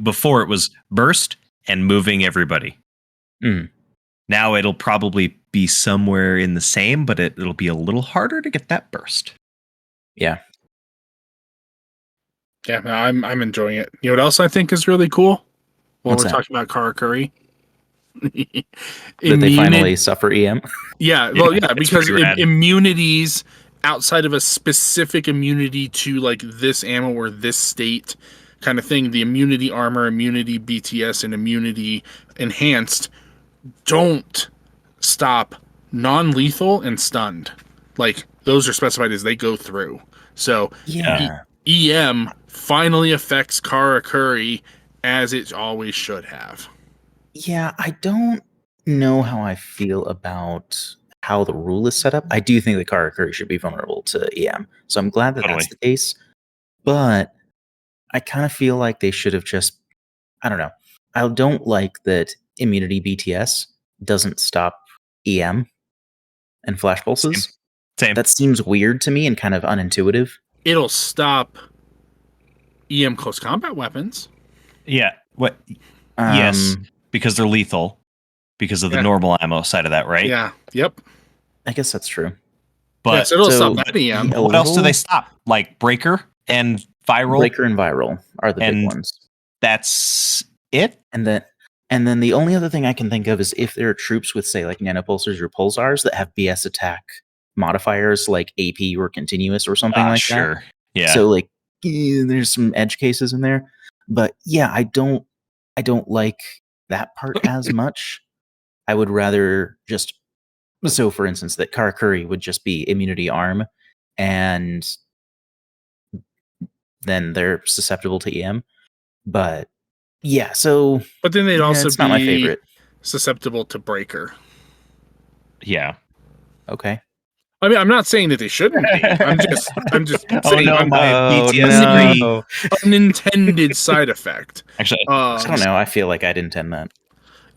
[SPEAKER 3] Before it was burst and moving everybody.
[SPEAKER 1] Mm.
[SPEAKER 3] Now it'll probably be somewhere in the same, but it'll be a little harder to get that burst.
[SPEAKER 1] Yeah.
[SPEAKER 2] Yeah, no, I'm enjoying it. You know what else I think is really cool? While
[SPEAKER 1] What's
[SPEAKER 2] we're
[SPEAKER 1] that?
[SPEAKER 2] talking about Karakuri.
[SPEAKER 1] That they finally suffer EM.
[SPEAKER 2] Yeah, well, yeah,
[SPEAKER 3] it's
[SPEAKER 2] because
[SPEAKER 3] pretty rad.
[SPEAKER 2] immunities outside of a specific immunity to like this ammo or this state kind of thing, the immunity armor, immunity BTS, and immunity enhanced don't stop non-lethal and stunned. Like those are specified as they go through. So
[SPEAKER 1] Yeah.
[SPEAKER 2] EM finally affects Karakuri as it always should have.
[SPEAKER 1] Yeah, I don't know how I feel about how the rule is set up. I do think that Karakuri should be vulnerable to EM. So I'm glad that
[SPEAKER 3] Totally.
[SPEAKER 1] that's the case. But I kind of feel like they should have just, I don't know. I don't like that immunity BTS doesn't stop EM and flash pulses.
[SPEAKER 3] Same.
[SPEAKER 1] That seems weird to me and kind of unintuitive.
[SPEAKER 2] It'll stop EM close combat weapons.
[SPEAKER 3] Yeah. What? Yes, because they're lethal because of the normal ammo side of that, right?
[SPEAKER 2] Yeah. Yep.
[SPEAKER 1] I guess that's true.
[SPEAKER 3] But
[SPEAKER 2] yes, it'll stop that EM.
[SPEAKER 3] what else do they stop? Like breaker and viral?
[SPEAKER 1] Breaker and viral are the big ones.
[SPEAKER 3] That's it?
[SPEAKER 1] And then the only other thing I can think of is if there are troops with, say, like nanopulsars or pulsars that have BS attack modifiers like AP or continuous or something like
[SPEAKER 3] sure.
[SPEAKER 1] that.
[SPEAKER 3] Yeah.
[SPEAKER 1] So like there's some edge cases in there. But yeah, I don't like that part as much. I would rather just, so for instance, that Karakuri would just be immunity arm and then they're susceptible to EM. But yeah, so
[SPEAKER 2] But then they'd also
[SPEAKER 1] it's
[SPEAKER 2] be
[SPEAKER 1] not my favorite.
[SPEAKER 2] susceptible to breaker.
[SPEAKER 3] Yeah.
[SPEAKER 1] Okay.
[SPEAKER 2] I mean, I'm not saying that they shouldn't be. I'm just saying
[SPEAKER 3] BTS
[SPEAKER 2] unintended side effect.
[SPEAKER 3] Actually,
[SPEAKER 1] I don't know. I feel like I'd intend that.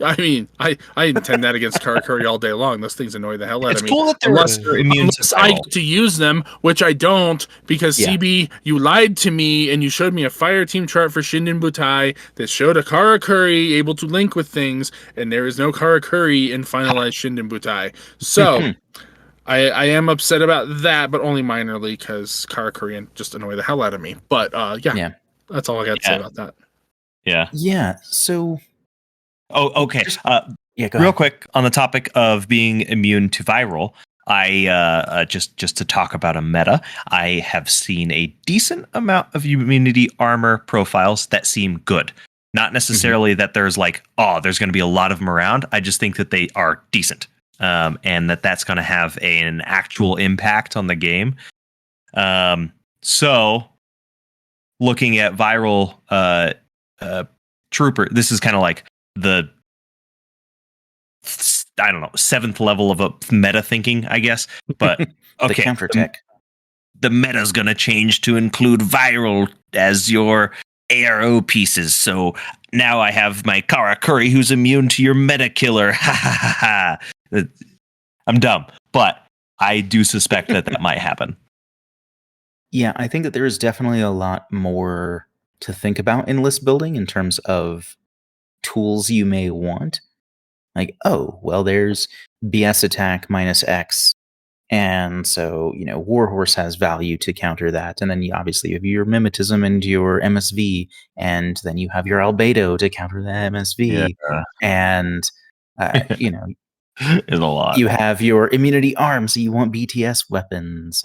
[SPEAKER 2] I mean, I intend that against Karakuri all day long. Those things annoy the hell out of me.
[SPEAKER 3] It's cool that they're immune
[SPEAKER 2] unless I get to use them, which I don't, because CB, you lied to me and you showed me a fire team chart for Shinden Butai that showed a Karakuri able to link with things, and there is no Karakuri in finalized Shinden Butai. So I am upset about that, but only minorly because Karakuri just annoy the hell out of me. But yeah, that's all I got to say about that.
[SPEAKER 3] Yeah.
[SPEAKER 1] Yeah. So.
[SPEAKER 3] Oh, okay.
[SPEAKER 1] Go
[SPEAKER 3] real quick on the topic of being immune to viral, I just to talk about a meta, I have seen a decent amount of immunity armor profiles that seem good. Not necessarily that there's like, there's going to be a lot of them around. I just think that they are decent, and that's going to have an actual impact on the game. So, looking at viral trooper, this is kind of like the, I don't know, 7th level of a meta thinking, I guess. But okay,
[SPEAKER 1] the counter-tech.
[SPEAKER 3] The meta's going to change to include viral as your ARO pieces. So now I have my Karakuri who's immune to your meta killer. Ha ha ha ha. I'm dumb, but I do suspect that might happen.
[SPEAKER 1] Yeah, I think that there is definitely a lot more to think about in list building in terms of tools you may want. Like, there's BS attack minus X. And so, Warhorse has value to counter that. And then you obviously have your Mimetism and your MSV. And then you have your Albedo to counter the MSV. Yeah. And,
[SPEAKER 3] it's a lot.
[SPEAKER 1] You have your immunity arm, so you want BTS weapons.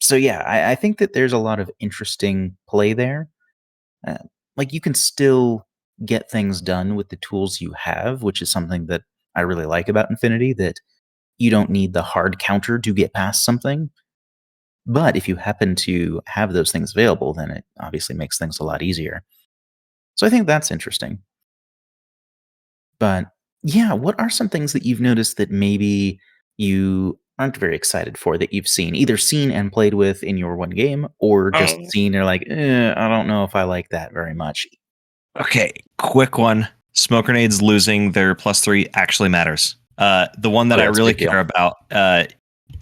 [SPEAKER 1] So, yeah, I think that there's a lot of interesting play there. Like, you can still get things done with the tools you have, which is something that I really like about Infinity, that you don't need the hard counter to get past something. But if you happen to have those things available, then it obviously makes things a lot easier. So I think that's interesting. But yeah, what are some things that you've noticed that maybe you aren't very excited for that you've seen, either seen and played with in your one game, or just
[SPEAKER 2] Oh.
[SPEAKER 1] seen and you're like, I don't know if I like that very much.
[SPEAKER 3] Okay, quick one. Smoke grenades losing their +3 actually matters. The one that
[SPEAKER 1] Oh,
[SPEAKER 3] I
[SPEAKER 1] that's a
[SPEAKER 3] really
[SPEAKER 1] big deal.
[SPEAKER 3] care about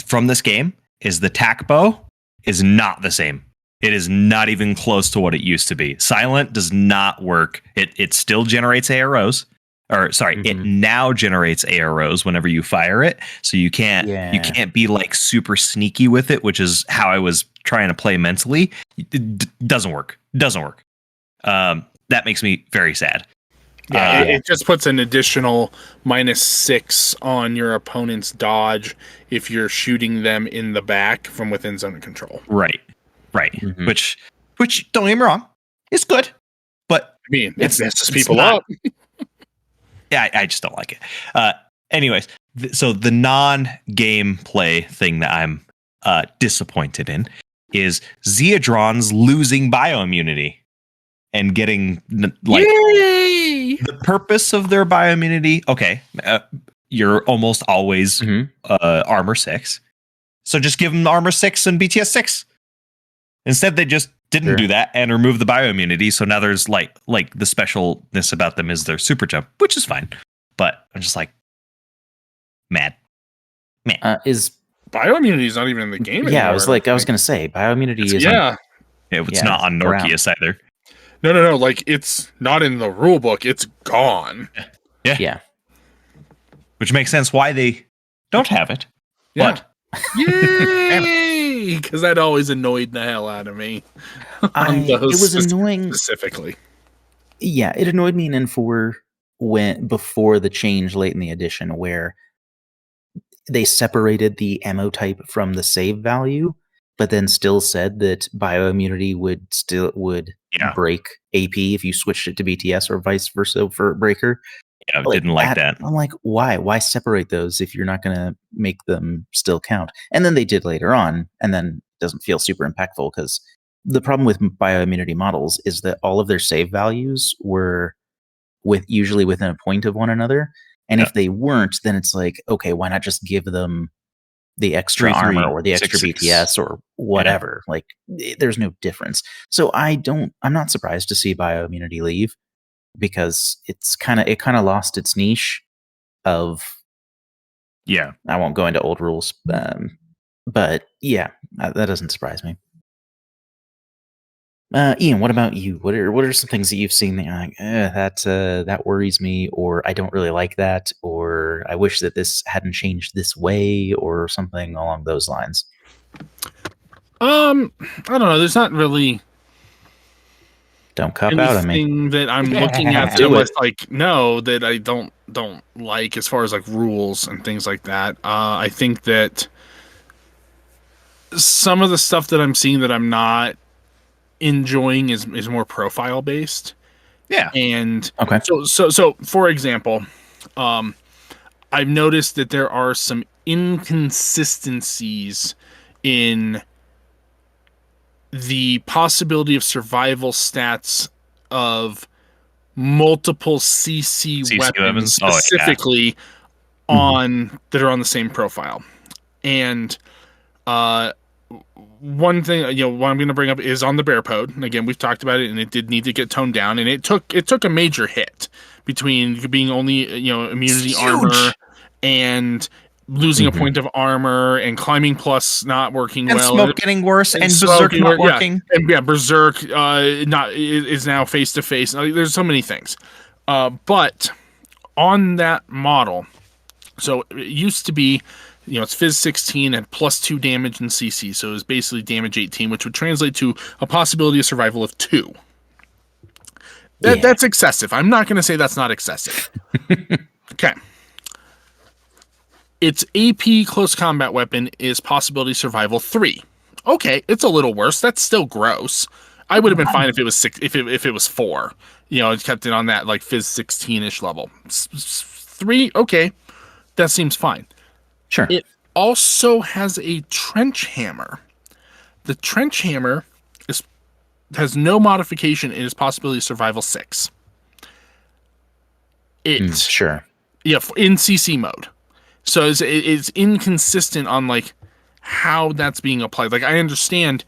[SPEAKER 3] from this game is the tack bow is not the same. It is not even close to what it used to be. Silent does not work. It still generates AROs. Or sorry, it now generates AROs whenever you fire it. So you can't be like super sneaky with it, which is how I was trying to play mentally. It doesn't work. That makes me very sad.
[SPEAKER 2] Yeah, it just puts an additional -6 on your opponent's dodge if you're shooting them in the back from within zone of control.
[SPEAKER 3] Right. Mm-hmm. Which don't get me wrong, it's good, but
[SPEAKER 2] I mean, it messes people
[SPEAKER 3] not,
[SPEAKER 2] up.
[SPEAKER 3] Yeah, I just don't like it. Anyways, so the non-gameplay thing that I'm disappointed in is Zeodrons losing bioimmunity and getting like
[SPEAKER 2] Yay!
[SPEAKER 3] The purpose of their bioimmunity. Okay, you're almost always armor 6, so just give them armor 6 and BTS 6. Instead, they just didn't do that and remove the bioimmunity. So now there's like the specialness about them is their super jump, which is fine. But I'm just like mad.
[SPEAKER 1] Is
[SPEAKER 2] bioimmunity is not even in the game anymore.
[SPEAKER 1] I was going to say bioimmunity is
[SPEAKER 3] it's not on Norkius either.
[SPEAKER 2] No. Like it's not in the rule book. It's gone.
[SPEAKER 3] Yeah. Which makes sense why they don't have it.
[SPEAKER 2] Yeah. But yay! Because that always annoyed the hell out of me.
[SPEAKER 1] It was annoying
[SPEAKER 2] specifically.
[SPEAKER 1] Yeah, it annoyed me in N4 before the change late in the edition, where they separated the ammo type from the save value, but then still said that bioimmunity would break AP if you switched it to BTS or vice versa for breaker.
[SPEAKER 3] Yeah, didn't like that.
[SPEAKER 1] I'm like, why? Why separate those if you're not going to make them still count? And then they did later on, and then it doesn't feel super impactful because the problem with bioimmunity models is that all of their save values were usually within a point of one another. And if they weren't, then it's like, okay, why not just give them the extra armor or the extra BTS or whatever? Like, there's no difference. So I'm not surprised to see bioimmunity leave, because it kind of lost its niche of, I won't go into old rules, but yeah, that doesn't surprise me. Ian, what about you? What are some things that you've seen that you're like, that worries me, or I don't really like that, or I wish that this hadn't changed this way, or something along those lines?
[SPEAKER 2] I don't know. There's not really.
[SPEAKER 1] Don't cop out on me.
[SPEAKER 2] Anything that I'm looking at that was like, no, that I don't like as far as like rules and things like that. I think that some of the stuff that I'm seeing that I'm not enjoying is more profile based.
[SPEAKER 3] Yeah.
[SPEAKER 2] And
[SPEAKER 1] okay.
[SPEAKER 2] So for example, I've noticed that there are some inconsistencies in the possibility of survival stats of multiple CC weapons specifically on that are on the same profile. And one thing, what I'm going to bring up is on the bear pod. And again, we've talked about it, and it did need to get toned down, and it took a major hit between being only immunity armor and losing a point of armor, and climbing plus not working
[SPEAKER 3] and
[SPEAKER 2] well,
[SPEAKER 3] smoke getting worse, and berserk not working.
[SPEAKER 2] Berserk is now face to face. There's so many things, but on that model, so it used to be, it's Phys 16 and +2 damage in CC, so it was basically damage 18, which would translate to a possibility of survival of 2. That's excessive. I'm not going to say that's not excessive. Okay. Its AP close combat weapon is possibility survival 3. Okay, it's a little worse. That's still gross. I would have been fine if it was 6. If it was 4, it kept it on that like Phys 16ish level. 3, okay, that seems fine.
[SPEAKER 1] Sure.
[SPEAKER 2] It also has a trench hammer The trench hammer has no modification. It is possibility of survival 6. It's
[SPEAKER 1] Sure.
[SPEAKER 2] yeah, in CC mode. So it's inconsistent on like how that's being applied. Like I understand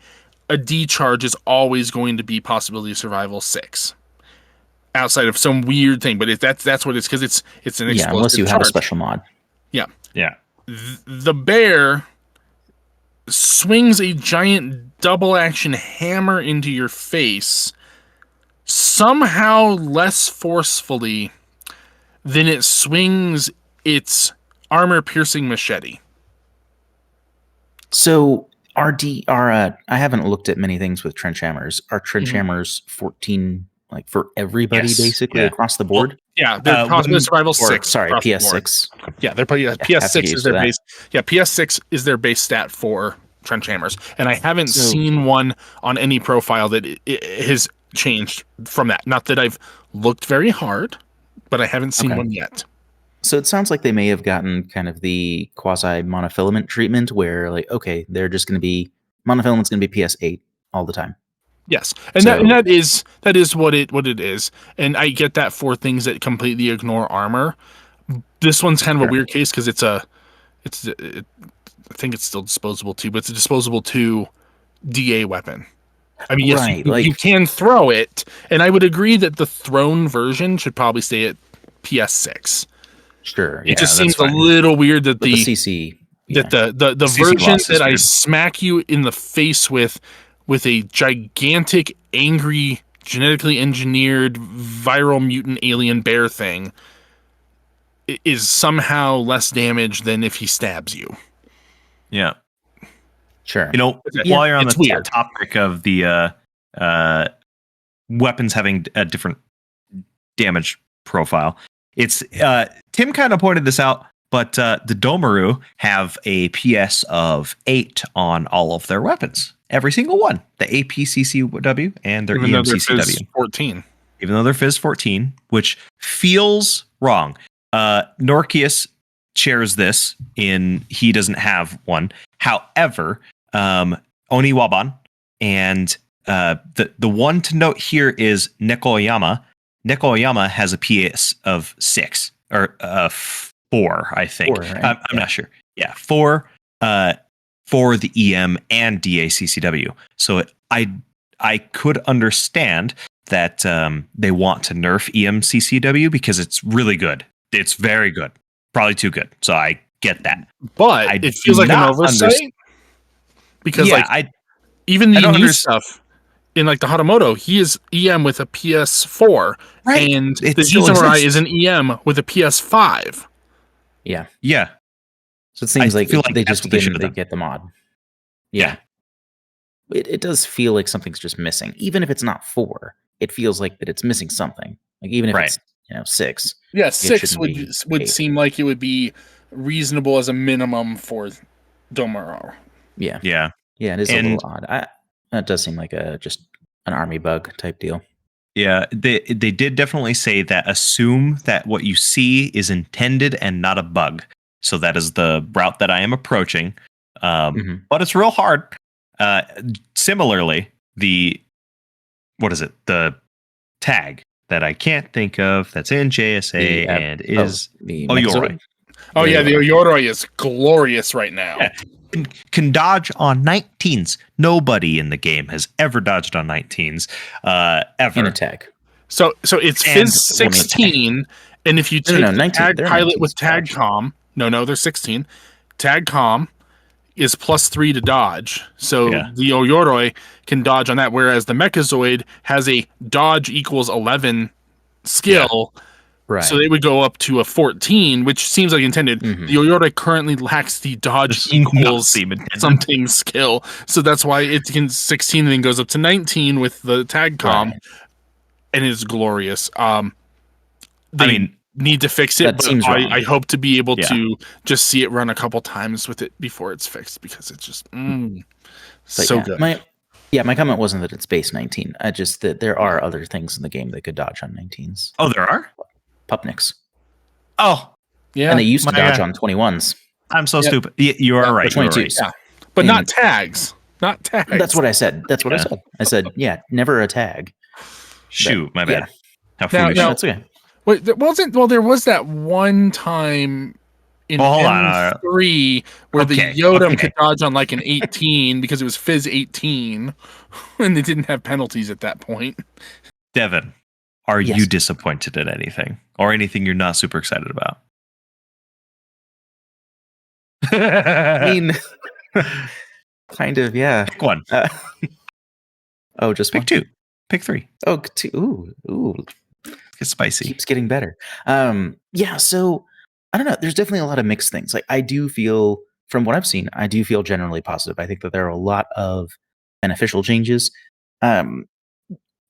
[SPEAKER 2] a D charge is always going to be possibility of survival 6. Outside of some weird thing, but that's what it's because it's an explosive
[SPEAKER 1] unless you
[SPEAKER 2] charge.
[SPEAKER 1] have a special mod.
[SPEAKER 2] Yeah.
[SPEAKER 3] Yeah.
[SPEAKER 2] The bear swings a giant double action hammer into your face somehow less forcefully than it swings its armor piercing machete.
[SPEAKER 1] So I haven't looked at many things with trench hammers. Are trench hammers 14 like for everybody basically across the board?
[SPEAKER 2] Yeah, they're possibly survival 6.
[SPEAKER 1] Sorry, PS6.
[SPEAKER 2] Yeah, they're probably PS6 is their base. Yeah, PS6 is their base stat for trench hammers, and I haven't seen one on any profile that it has changed from that. Not that I've looked very hard, but I haven't seen one yet.
[SPEAKER 1] So it sounds like they may have gotten kind of the quasi monofilament treatment, where like, okay, they're just going to be monofilament's going to be PS8 all the time.
[SPEAKER 2] Yes, and that is what it is, and I get that for things that completely ignore armor. This one's kind of a weird case because I think it's still disposable too, but it's a disposable 2 DA weapon. I mean, yes, you can throw it, and I would agree that the thrown version should probably stay at PS6.
[SPEAKER 1] Sure,
[SPEAKER 2] it just seems a little weird that the
[SPEAKER 1] CC
[SPEAKER 2] that the
[SPEAKER 3] CC
[SPEAKER 2] version that I
[SPEAKER 3] weird.
[SPEAKER 2] smack you in the face with a gigantic, angry, genetically engineered, viral mutant alien bear thing is somehow less damage than if he stabs you.
[SPEAKER 3] Yeah.
[SPEAKER 1] Sure.
[SPEAKER 3] You know, while you're on the topic of the weapons having a different damage profile, it's Tim kind of pointed this out, but the Domaru have a PS of 8 on all of their weapons. Every single one. The APCCW and their EMCCW.
[SPEAKER 2] 14.
[SPEAKER 3] Even though they're Fizz 14, which feels wrong. Norkius shares this in he doesn't have one. However, Oniwaban and the one to note here is Nekoyama. Nekoyama has a PS of 6 or 4, I think.
[SPEAKER 1] 4, right?
[SPEAKER 3] I'm not sure. Yeah, 4 for the EM and DACCW. So I could understand that they want to nerf EMCCW because it's really good. It's very good. Probably too good. So I get that.
[SPEAKER 2] But it feels like an oversight. Because even the new stuff in like the Hatamoto, he is EM with a PS4.
[SPEAKER 3] Right.
[SPEAKER 2] And the G-Samurai is an EM with a PS5.
[SPEAKER 1] Yeah.
[SPEAKER 3] Yeah.
[SPEAKER 1] So it seems like they just get the mod. Yeah. It does feel like something's just missing. Even if it's not 4, it feels like that it's missing something. Like even if it's 6.
[SPEAKER 2] Yeah, 6 would seem like it would be reasonable as a minimum for Domaru.
[SPEAKER 1] Yeah.
[SPEAKER 3] Yeah.
[SPEAKER 1] Yeah, it is a little odd. That does seem like just an army bug type deal.
[SPEAKER 3] Yeah, they did definitely say that assume that what you see is intended and not a bug. So that is the route that I am approaching. But it's real hard. Similarly, the tag that I can't think of that's in JSA and is
[SPEAKER 1] the
[SPEAKER 3] Oyoroi.
[SPEAKER 2] Oh yeah, the Oyoroi is glorious right now.
[SPEAKER 3] Yeah. Can dodge on 19s. Nobody in the game has ever dodged on 19s ever.
[SPEAKER 1] In a tag.
[SPEAKER 2] So it's Fizz 16, and if you take the tag pilot with TagCom, they're 16. TagCom is +3 to dodge. So the Oyoroi can dodge on that, whereas the Mechazoid has a dodge equals 11 skill. Yeah.
[SPEAKER 1] Right.
[SPEAKER 2] So they would go up to a 14, which seems like intended. The Oyoroi currently lacks the dodge equals something skill. So that's why it can 16 and then goes up to 19 with the TagCom. Right. And it's glorious. They need to fix it, but I hope to be able to just see it run a couple times with it before it's fixed because it's just so good.
[SPEAKER 1] My comment wasn't that it's base 19. Just that there are other things in the game that could dodge on 19s.
[SPEAKER 3] Oh, there are?
[SPEAKER 1] Pupniks.
[SPEAKER 3] Oh.
[SPEAKER 1] Yeah. And they used to dodge on 21s.
[SPEAKER 3] I'm so stupid. You are right.
[SPEAKER 1] 22s.
[SPEAKER 2] Yeah. But not tags. not tags.
[SPEAKER 1] That's what I said. That's what I said. I said, yeah, never a tag.
[SPEAKER 3] Shoot, my bad.
[SPEAKER 1] Yeah.
[SPEAKER 3] How foolish.
[SPEAKER 2] Now,
[SPEAKER 1] That's okay.
[SPEAKER 2] wait, there was that one time in
[SPEAKER 3] Hold
[SPEAKER 2] M3 where the Yoda could dodge on like an 18 because it was Fizz 18 and they didn't have penalties at that point.
[SPEAKER 3] Devin, are you disappointed at anything or anything you're not super excited about?
[SPEAKER 1] I mean, kind of, yeah.
[SPEAKER 3] Pick one.
[SPEAKER 1] Just
[SPEAKER 3] pick
[SPEAKER 1] one?
[SPEAKER 3] two. Pick three.
[SPEAKER 1] Oh, two. Ooh.
[SPEAKER 3] It's spicy.
[SPEAKER 1] Keeps getting better. Yeah, so I don't know. There's definitely a lot of mixed things. Like I do feel, from what I've seen, I do feel generally positive. I think that there are a lot of beneficial changes.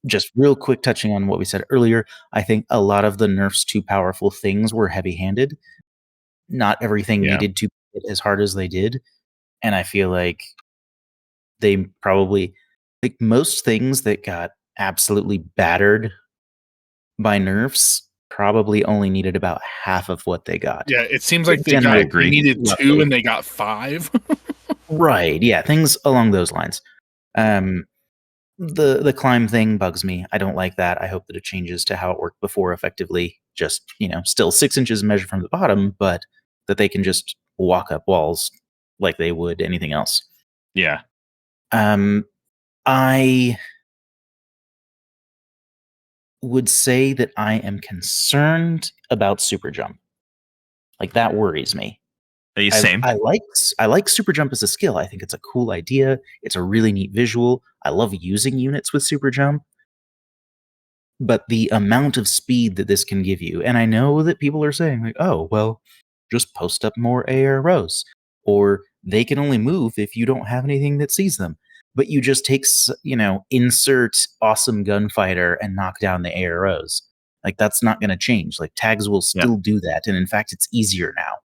[SPEAKER 1] Just real quick touching on what we said earlier, I think a lot of the nerfs to powerful things were heavy-handed. Not everything needed to hit as hard as they did. And I feel like they probably, like most things that got absolutely battered by nerfs probably only needed about half of what they got.
[SPEAKER 2] Yeah, it seems like they needed 2 and they got 5.
[SPEAKER 1] Right, yeah, things along those lines. The climb thing bugs me. I don't like that. I hope that it changes to how it worked before effectively. Just, still 6 inches measured from the bottom, but that they can just walk up walls like they would anything else.
[SPEAKER 3] Yeah.
[SPEAKER 1] I would say that I am concerned about super jump. Like that worries me.
[SPEAKER 3] Same.
[SPEAKER 1] I like super jump as a skill. I think it's a cool idea. It's a really neat visual. I love using units with super jump. But the amount of speed that this can give you, and I know that people are saying like, "Oh, well, just post up more AROs," or they can only move if you don't have anything that sees them. But you just take, insert awesome gunfighter and knock down the AROs. Like that's not going to change. Like tags will still do that, and in fact, it's easier now.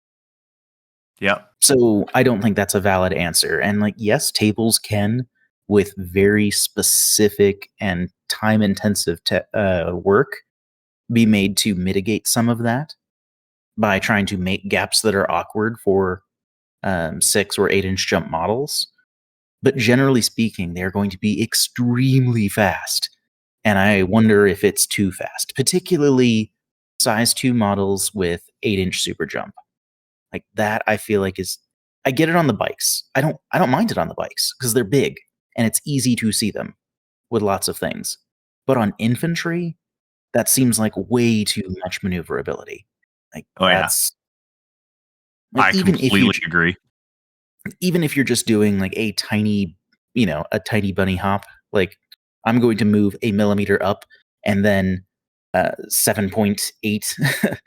[SPEAKER 3] Yeah.
[SPEAKER 1] So I don't think that's a valid answer. And like, yes, tables can, with very specific and time-intensive work, be made to mitigate some of that by trying to make gaps that are awkward for 6 or 8 inch jump models. But generally speaking, they're going to be extremely fast. And I wonder if it's too fast, particularly size 2 models with 8 inch super jump. Like that, I feel like I get it on the bikes. I don't mind it on the bikes because they're big and it's easy to see them with lots of things. But on infantry, that seems like way too much maneuverability. Like that's. Like,
[SPEAKER 3] I completely agree.
[SPEAKER 1] Even if you're just doing like a tiny bunny hop, like I'm going to move a millimeter up and then 7.8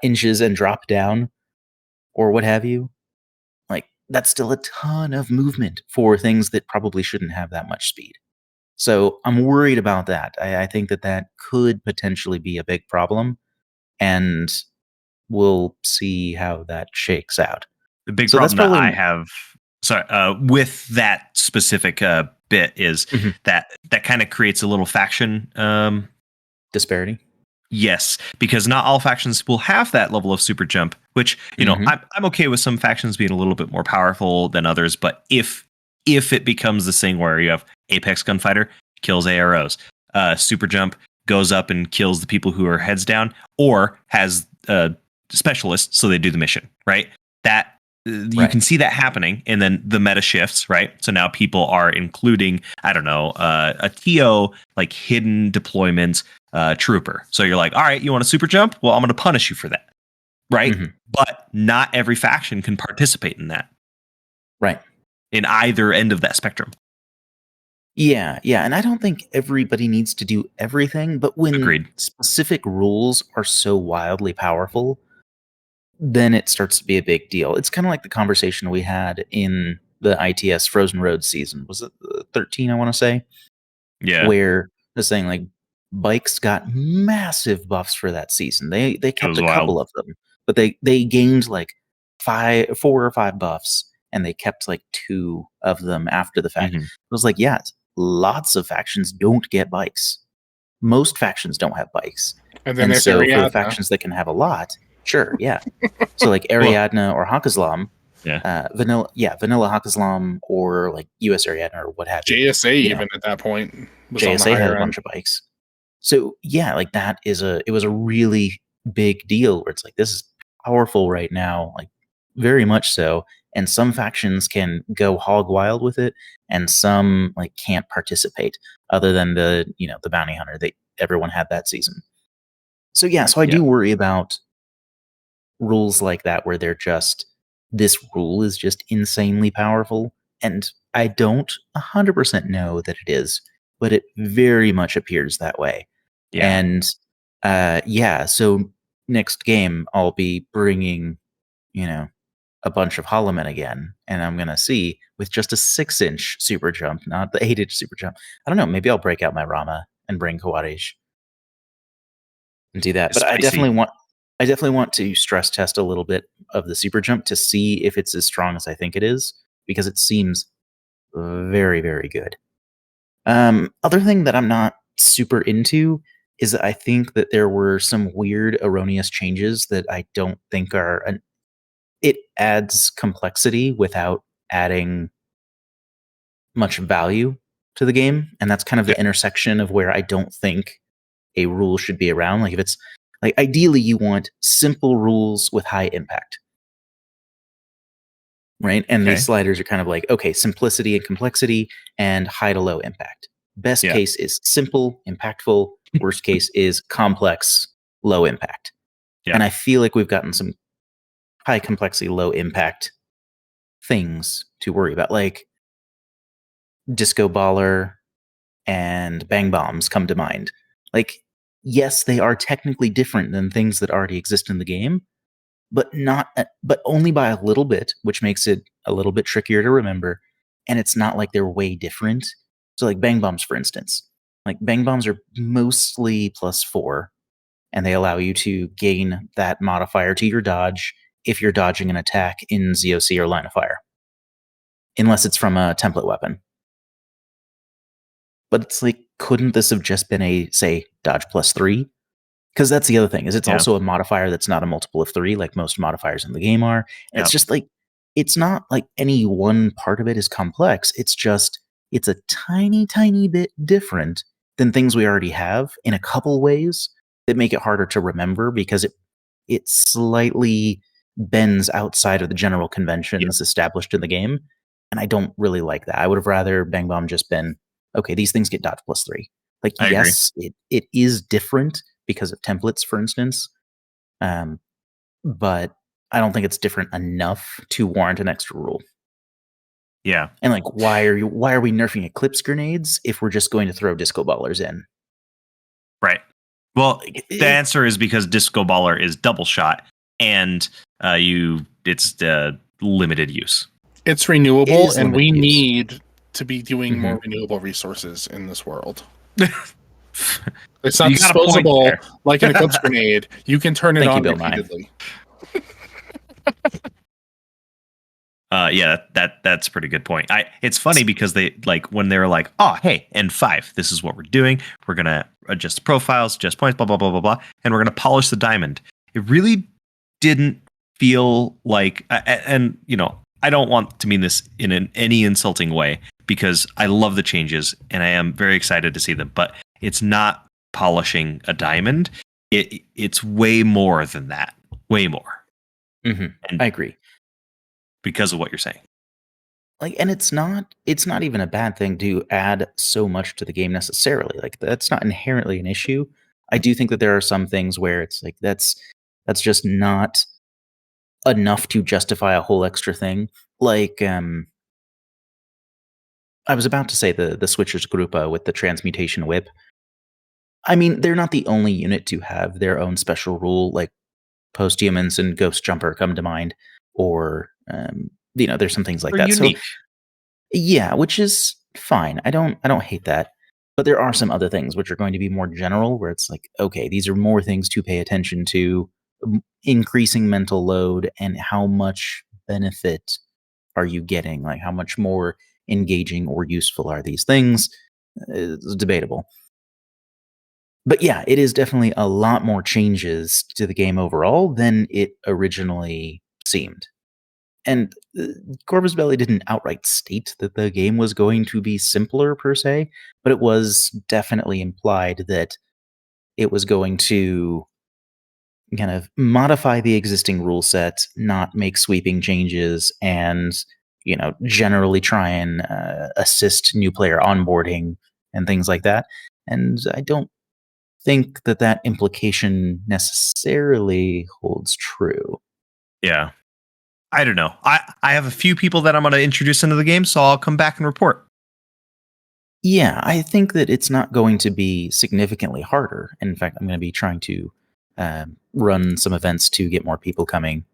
[SPEAKER 1] inches and drop down or what have you. Like that's still a ton of movement for things that probably shouldn't have that much speed. So I'm worried about that. I think that could potentially be a big problem, and we'll see how that shakes out.
[SPEAKER 3] The big problem that I have, with that specific bit is that kind of creates a little faction
[SPEAKER 1] disparity.
[SPEAKER 3] Yes, because not all factions will have that level of super jump, which, I'm okay with some factions being a little bit more powerful than others. But if it becomes this thing where you have Apex Gunfighter kills AROs, super jump goes up and kills the people who are heads down, or has specialists, so they do the mission, right? That you can see that happening, and then the meta shifts, right? So now people are including, I don't know, a TO, like hidden deployment trooper. So you're like, all right, you want a super jump? Well, I'm going to punish you for that, right? But not every faction can participate in that,
[SPEAKER 1] right?
[SPEAKER 3] In either end of that spectrum.
[SPEAKER 1] Yeah, and I don't think everybody needs to do everything, but when specific rules are so wildly powerful, then it starts to be a big deal. It's kind of like the conversation we had in the ITS Frozen Road season. Was it 13, I want to say?
[SPEAKER 3] Yeah.
[SPEAKER 1] Where the saying like bikes got massive buffs for that season. They kept a couple of them, but they gained like 4 or 5 buffs, and they kept like 2 of them after the fact. It was like, lots of factions don't get bikes. Most factions don't have bikes.
[SPEAKER 2] And
[SPEAKER 1] so for the factions that can have a lot, sure, yeah. So like Ariadne or Hakazlam, Vanilla Hakislam or like US Ariadne or what have you.
[SPEAKER 2] JSA
[SPEAKER 1] You
[SPEAKER 2] even
[SPEAKER 1] know,
[SPEAKER 2] at that point was on the
[SPEAKER 1] JSA had
[SPEAKER 2] higher
[SPEAKER 1] a
[SPEAKER 2] end.
[SPEAKER 1] bunch of bikes. So yeah, like it was a really big deal where it's like, this is powerful right now, like very much so. And some factions can go hog wild with it, and some like can't participate other than the bounty hunter that everyone had that season. So yeah, so I do worry about rules like that where they're just, this rule is just insanely powerful, and I don't 100% know that it is, but it very much appears that way.
[SPEAKER 3] Yeah.
[SPEAKER 1] And so next game I'll be bringing, a bunch of Holomen again, and I'm gonna see with just a 6-inch super jump, not the 8-inch super jump. I don't know, maybe I'll break out my Rama and bring Kawadesh and do that. But I definitely want to stress test a little bit of the super jump to see if it's as strong as I think it is, because it seems very, very good. Other thing that I'm not super into is that I think that there were some weird, erroneous changes that I don't think are. It adds complexity without adding much value to the game, and that's kind of the intersection of where I don't think a rule should be around. Like if it's like, ideally you want simple rules with high impact, right? And these sliders are kind of like, okay, simplicity and complexity and high to low impact. Best case is simple, impactful. Worst case is complex, low impact. And I feel like we've gotten some high complexity, low impact things to worry about, like Disco Baller and Bang Bombs come to mind. Like, yes, they are technically different than things that already exist in the game, but only by a little bit, which makes it a little bit trickier to remember. And it's not like they're way different. So like Bang Bombs, for instance, like Bang Bombs are mostly +4, and they allow you to gain that modifier to your dodge if you're dodging an attack in ZOC or line of fire, unless it's from a template weapon. But it's like, couldn't this have just been a, say, dodge +3? Because that's the other thing, is it's also a modifier that's not a multiple of 3, like most modifiers in the game are. And it's just like, it's not like any one part of it is complex. It's just, it's a tiny, tiny bit different than things we already have in a couple ways that make it harder to remember, because it slightly bends outside of the general conventions established in the game. And I don't really like that. I would have rather Bang Bomb just been, okay, these things get dodge +3. Like, yes, it is different because of templates, for instance. But I don't think it's different enough to warrant an extra rule.
[SPEAKER 3] Yeah.
[SPEAKER 1] And like, why are we nerfing Eclipse grenades if we're just going to throw Disco Ballers in?
[SPEAKER 3] Right. Well, the answer is because Disco Baller is double shot, and it's limited use.
[SPEAKER 2] It's renewable, and we need to be doing more renewable resources in this world. It's not disposable like an Eclipse grenade. You can turn it on repeatedly.
[SPEAKER 3] That's a pretty good point. It's funny because they, like, when they were like, oh, hey, N5, this is what we're doing. We're gonna adjust profiles, adjust points, blah blah blah blah blah, and we're gonna polish the diamond. It really didn't feel like, and I don't want to mean this in any insulting way, because I love the changes and I am very excited to see them, but it's not polishing a diamond. It's way more than that. Way more.
[SPEAKER 1] And I agree.
[SPEAKER 3] Because of what you're saying.
[SPEAKER 1] Like, and it's not even a bad thing to add so much to the game necessarily. Like, that's not inherently an issue. I do think that there are some things where it's like, that's just not enough to justify a whole extra thing. Like, I was about to say the Switchers Gruppa with the Transmutation Whip. I mean, they're not the only unit to have their own special rule. Like, Posthumans and Ghost Jumper come to mind, or there's some things like that.
[SPEAKER 3] Unique.
[SPEAKER 1] So yeah, which is fine. I don't hate that. But there are some other things which are going to be more general, where it's like, okay, these are more things to pay attention to, increasing mental load, and how much benefit are you getting? Like, how much more engaging or useful are these things? It's debatable. But yeah, it is definitely a lot more changes to the game overall than it originally seemed. and Corvus Belli didn't outright state that the game was going to be simpler per se, but it was definitely implied that it was going to kind of modify the existing rule set, not make sweeping changes, and generally try and assist new player onboarding and things like that. And I don't think that implication necessarily holds true.
[SPEAKER 3] Yeah. I don't know. I have a few people that I'm going to introduce into the game, so I'll come back and report.
[SPEAKER 1] Yeah, I think that it's not going to be significantly harder. In fact, I'm going to be trying to run some events to get more people coming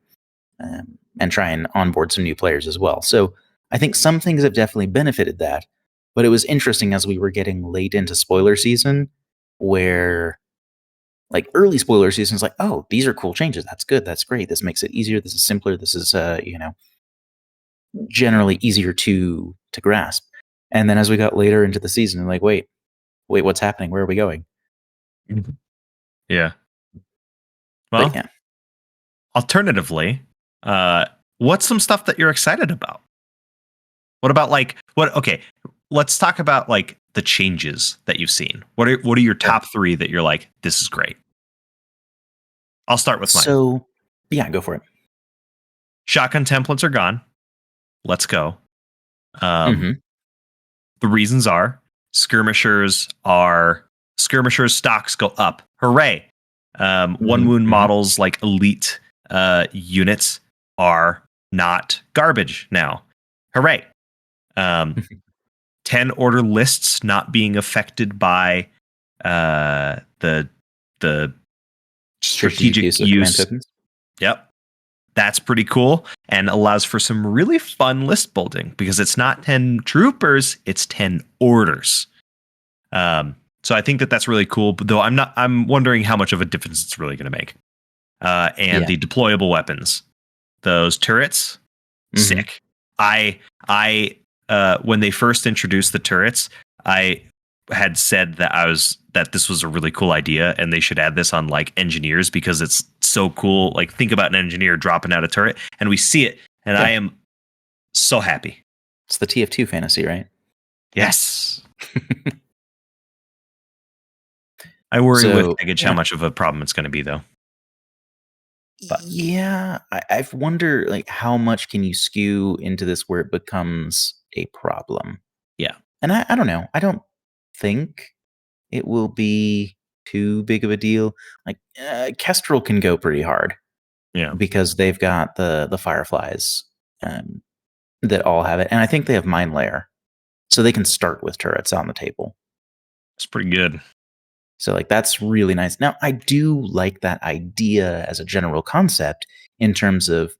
[SPEAKER 1] and try and onboard some new players as well. So I think some things have definitely benefited that. But it was interesting as we were getting late into spoiler season, where like early spoiler season is like, oh, these are cool changes. That's good. That's great. This makes it easier. This is simpler. This is generally easier to grasp. And then as we got later into the season, I'm like, wait, what's happening? Where are we going?
[SPEAKER 3] Yeah. Well,
[SPEAKER 1] yeah.
[SPEAKER 3] Alternatively, what's some stuff that you're excited about? What about okay, let's talk about like the changes that you've seen. What are your top 3 that you're like, this is great? I'll start with mine.
[SPEAKER 1] So, yeah, go for it.
[SPEAKER 3] Shotgun templates are gone. Let's go. The reasons are skirmishers stocks go up. Hooray. One wound models like elite units are not garbage now. Hooray. 10 order lists not being affected by the strategic use. Yep. That's pretty cool and allows for some really fun list building because it's not 10 troopers, it's 10 orders. So I think that's really cool, but though I'm wondering how much of a difference it's really going to make. And the deployable weapons, those turrets, sick. I when they first introduced the turrets, I had said that this was a really cool idea and they should add this on like engineers because it's so cool. Like think about an engineer dropping out a turret and we see it and I am so happy.
[SPEAKER 1] It's the TF2 fantasy, right?
[SPEAKER 3] Yes. I worry with baggage how much of a problem it's going to be though.
[SPEAKER 1] But. Yeah, I wonder like how much can you skew into this where it becomes a problem?
[SPEAKER 3] Yeah.
[SPEAKER 1] And I don't know. I don't think it will be too big of a deal. Like Kestrel can go pretty hard.
[SPEAKER 3] Yeah.
[SPEAKER 1] Because they've got the Fireflies that all have it. And I think they have Mine Layer. So they can start with turrets on the table.
[SPEAKER 3] It's pretty good.
[SPEAKER 1] So like that's really nice. Now I do like that idea as a general concept in terms of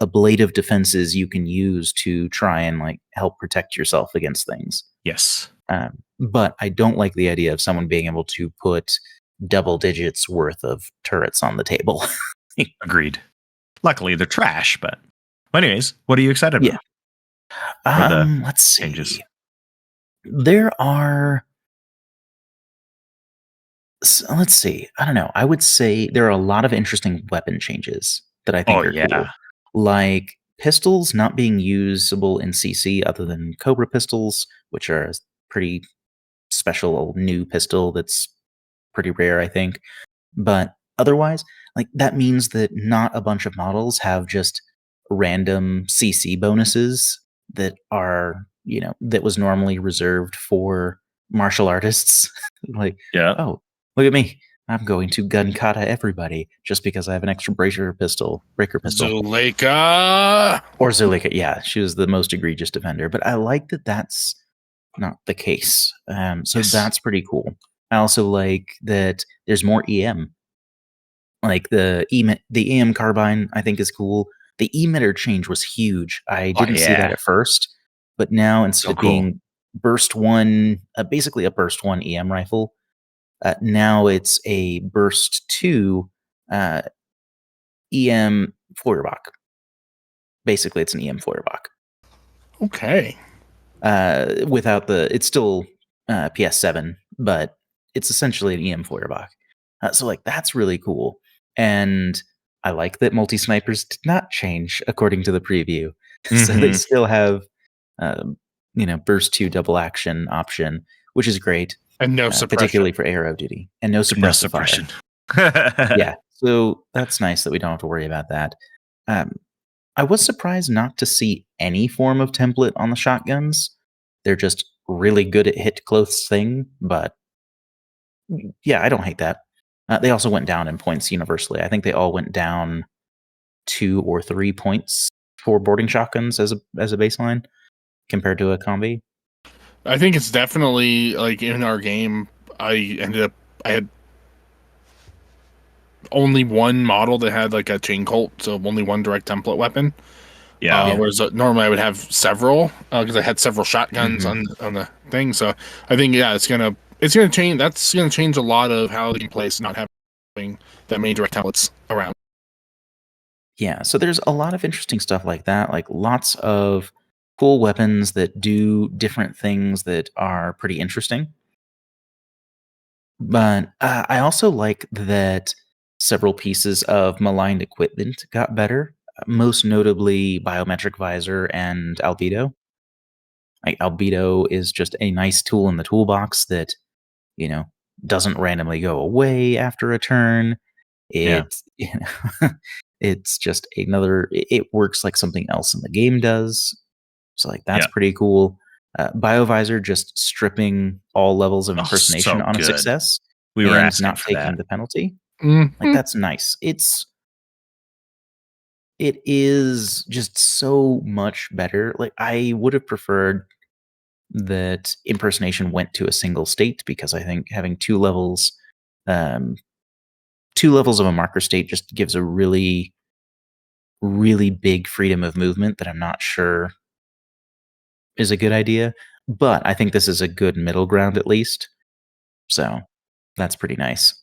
[SPEAKER 1] ablative defenses you can use to try and like help protect yourself against things.
[SPEAKER 3] Yes.
[SPEAKER 1] But I don't like the idea of someone being able to put double digits worth of turrets on the table.
[SPEAKER 3] Agreed. Luckily they're trash, but anyways, what are you excited about?
[SPEAKER 1] Yeah. Let's see.
[SPEAKER 3] Changes?
[SPEAKER 1] There are. Let's see. I don't know. I would say there are a lot of interesting weapon changes that I think are cool. Like pistols not being usable in CC other than Cobra pistols, which are a pretty special new pistol that's pretty rare, I think. But otherwise, like that means that not a bunch of models have just random CC bonuses that are, that was normally reserved for martial artists. Like, oh, look at me. I'm going to gun kata everybody just because I have an extra breaker pistol.
[SPEAKER 2] Zuleika!
[SPEAKER 1] Or Zuleika, yeah. She was the most egregious defender. But I like that that's not the case. So that's pretty cool. I also like that there's more EM. Like the EM carbine, I think is cool. The emitter change was huge. I didn't see that at first. But now instead of being burst one, basically a burst one EM rifle, now it's a burst 2 EM Feuerbach. Basically, it's an EM Feuerbach.
[SPEAKER 2] Okay.
[SPEAKER 1] Without it's still PS7, but it's essentially an EM Feuerbach. So like that's really cool. And I like that multi-snipers did not change according to the preview. So they still have, burst 2 double action option, which is great.
[SPEAKER 2] And no suppression.
[SPEAKER 1] Particularly for arrow duty. And no suppressive fire. Yeah, so that's nice that we don't have to worry about that. I was surprised not to see any form of template on the shotguns. They're just really good at hit close thing, but yeah, I don't hate that. They also went down in points universally. I think they all went down 2 or 3 points for boarding shotguns as a baseline compared to a combi.
[SPEAKER 2] I think it's definitely like in our game. I had only one model that had like a chain colt, so only one direct template weapon.
[SPEAKER 3] Yeah.
[SPEAKER 2] Whereas normally I would have several because I had several shotguns on the thing. So I think it's gonna change. That's gonna change a lot of how the game plays, not having that many direct templates around.
[SPEAKER 1] Yeah, so there's a lot of interesting stuff like that, like lots of cool weapons that do different things that are pretty interesting. But I also like that several pieces of maligned equipment got better, most notably biometric visor and albedo. Like albedo is just a nice tool in the toolbox that, doesn't randomly go away after a turn. It's it's just it works like something else in the game does. So like that's pretty cool. Biovisor just stripping all levels of impersonation on a success.
[SPEAKER 3] We were asking
[SPEAKER 1] not
[SPEAKER 3] for
[SPEAKER 1] taking
[SPEAKER 3] that.
[SPEAKER 1] the penalty.
[SPEAKER 2] Mm-hmm.
[SPEAKER 1] Like that's nice. It is just so much better. Like I would have preferred that impersonation went to a single state, because I think having 2 levels of a marker state just gives a really, really big freedom of movement that I'm not sure is a good idea. But I think this is a good middle ground at least. So that's pretty nice.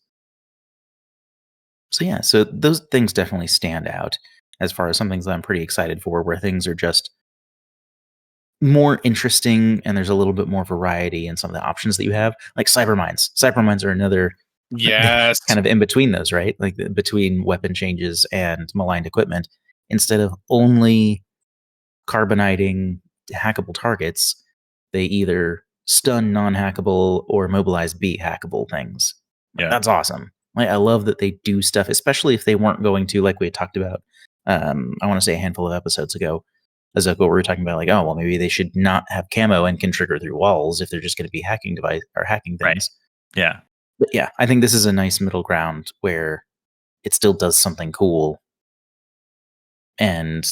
[SPEAKER 1] So yeah, so those things definitely stand out as far as some things that I'm pretty excited for, where things are just more interesting and there's a little bit more variety in some of the options that you have. Like cybermines. Cybermines are another kind of in between those, right? Like between weapon changes and maligned equipment. Instead of only carbonating hackable targets, they either stun non-hackable or mobilize hackable things.
[SPEAKER 3] Yeah.
[SPEAKER 1] That's awesome. Like, I love that they do stuff, especially if they weren't going to, like we had talked about, I want to say a handful of episodes ago, Azoka, we were talking about, like, oh, well, maybe they should not have camo and can trigger through walls if they're just going to be hacking things.
[SPEAKER 3] Right. Yeah.
[SPEAKER 1] But yeah, I think this is a nice middle ground where it still does something cool and,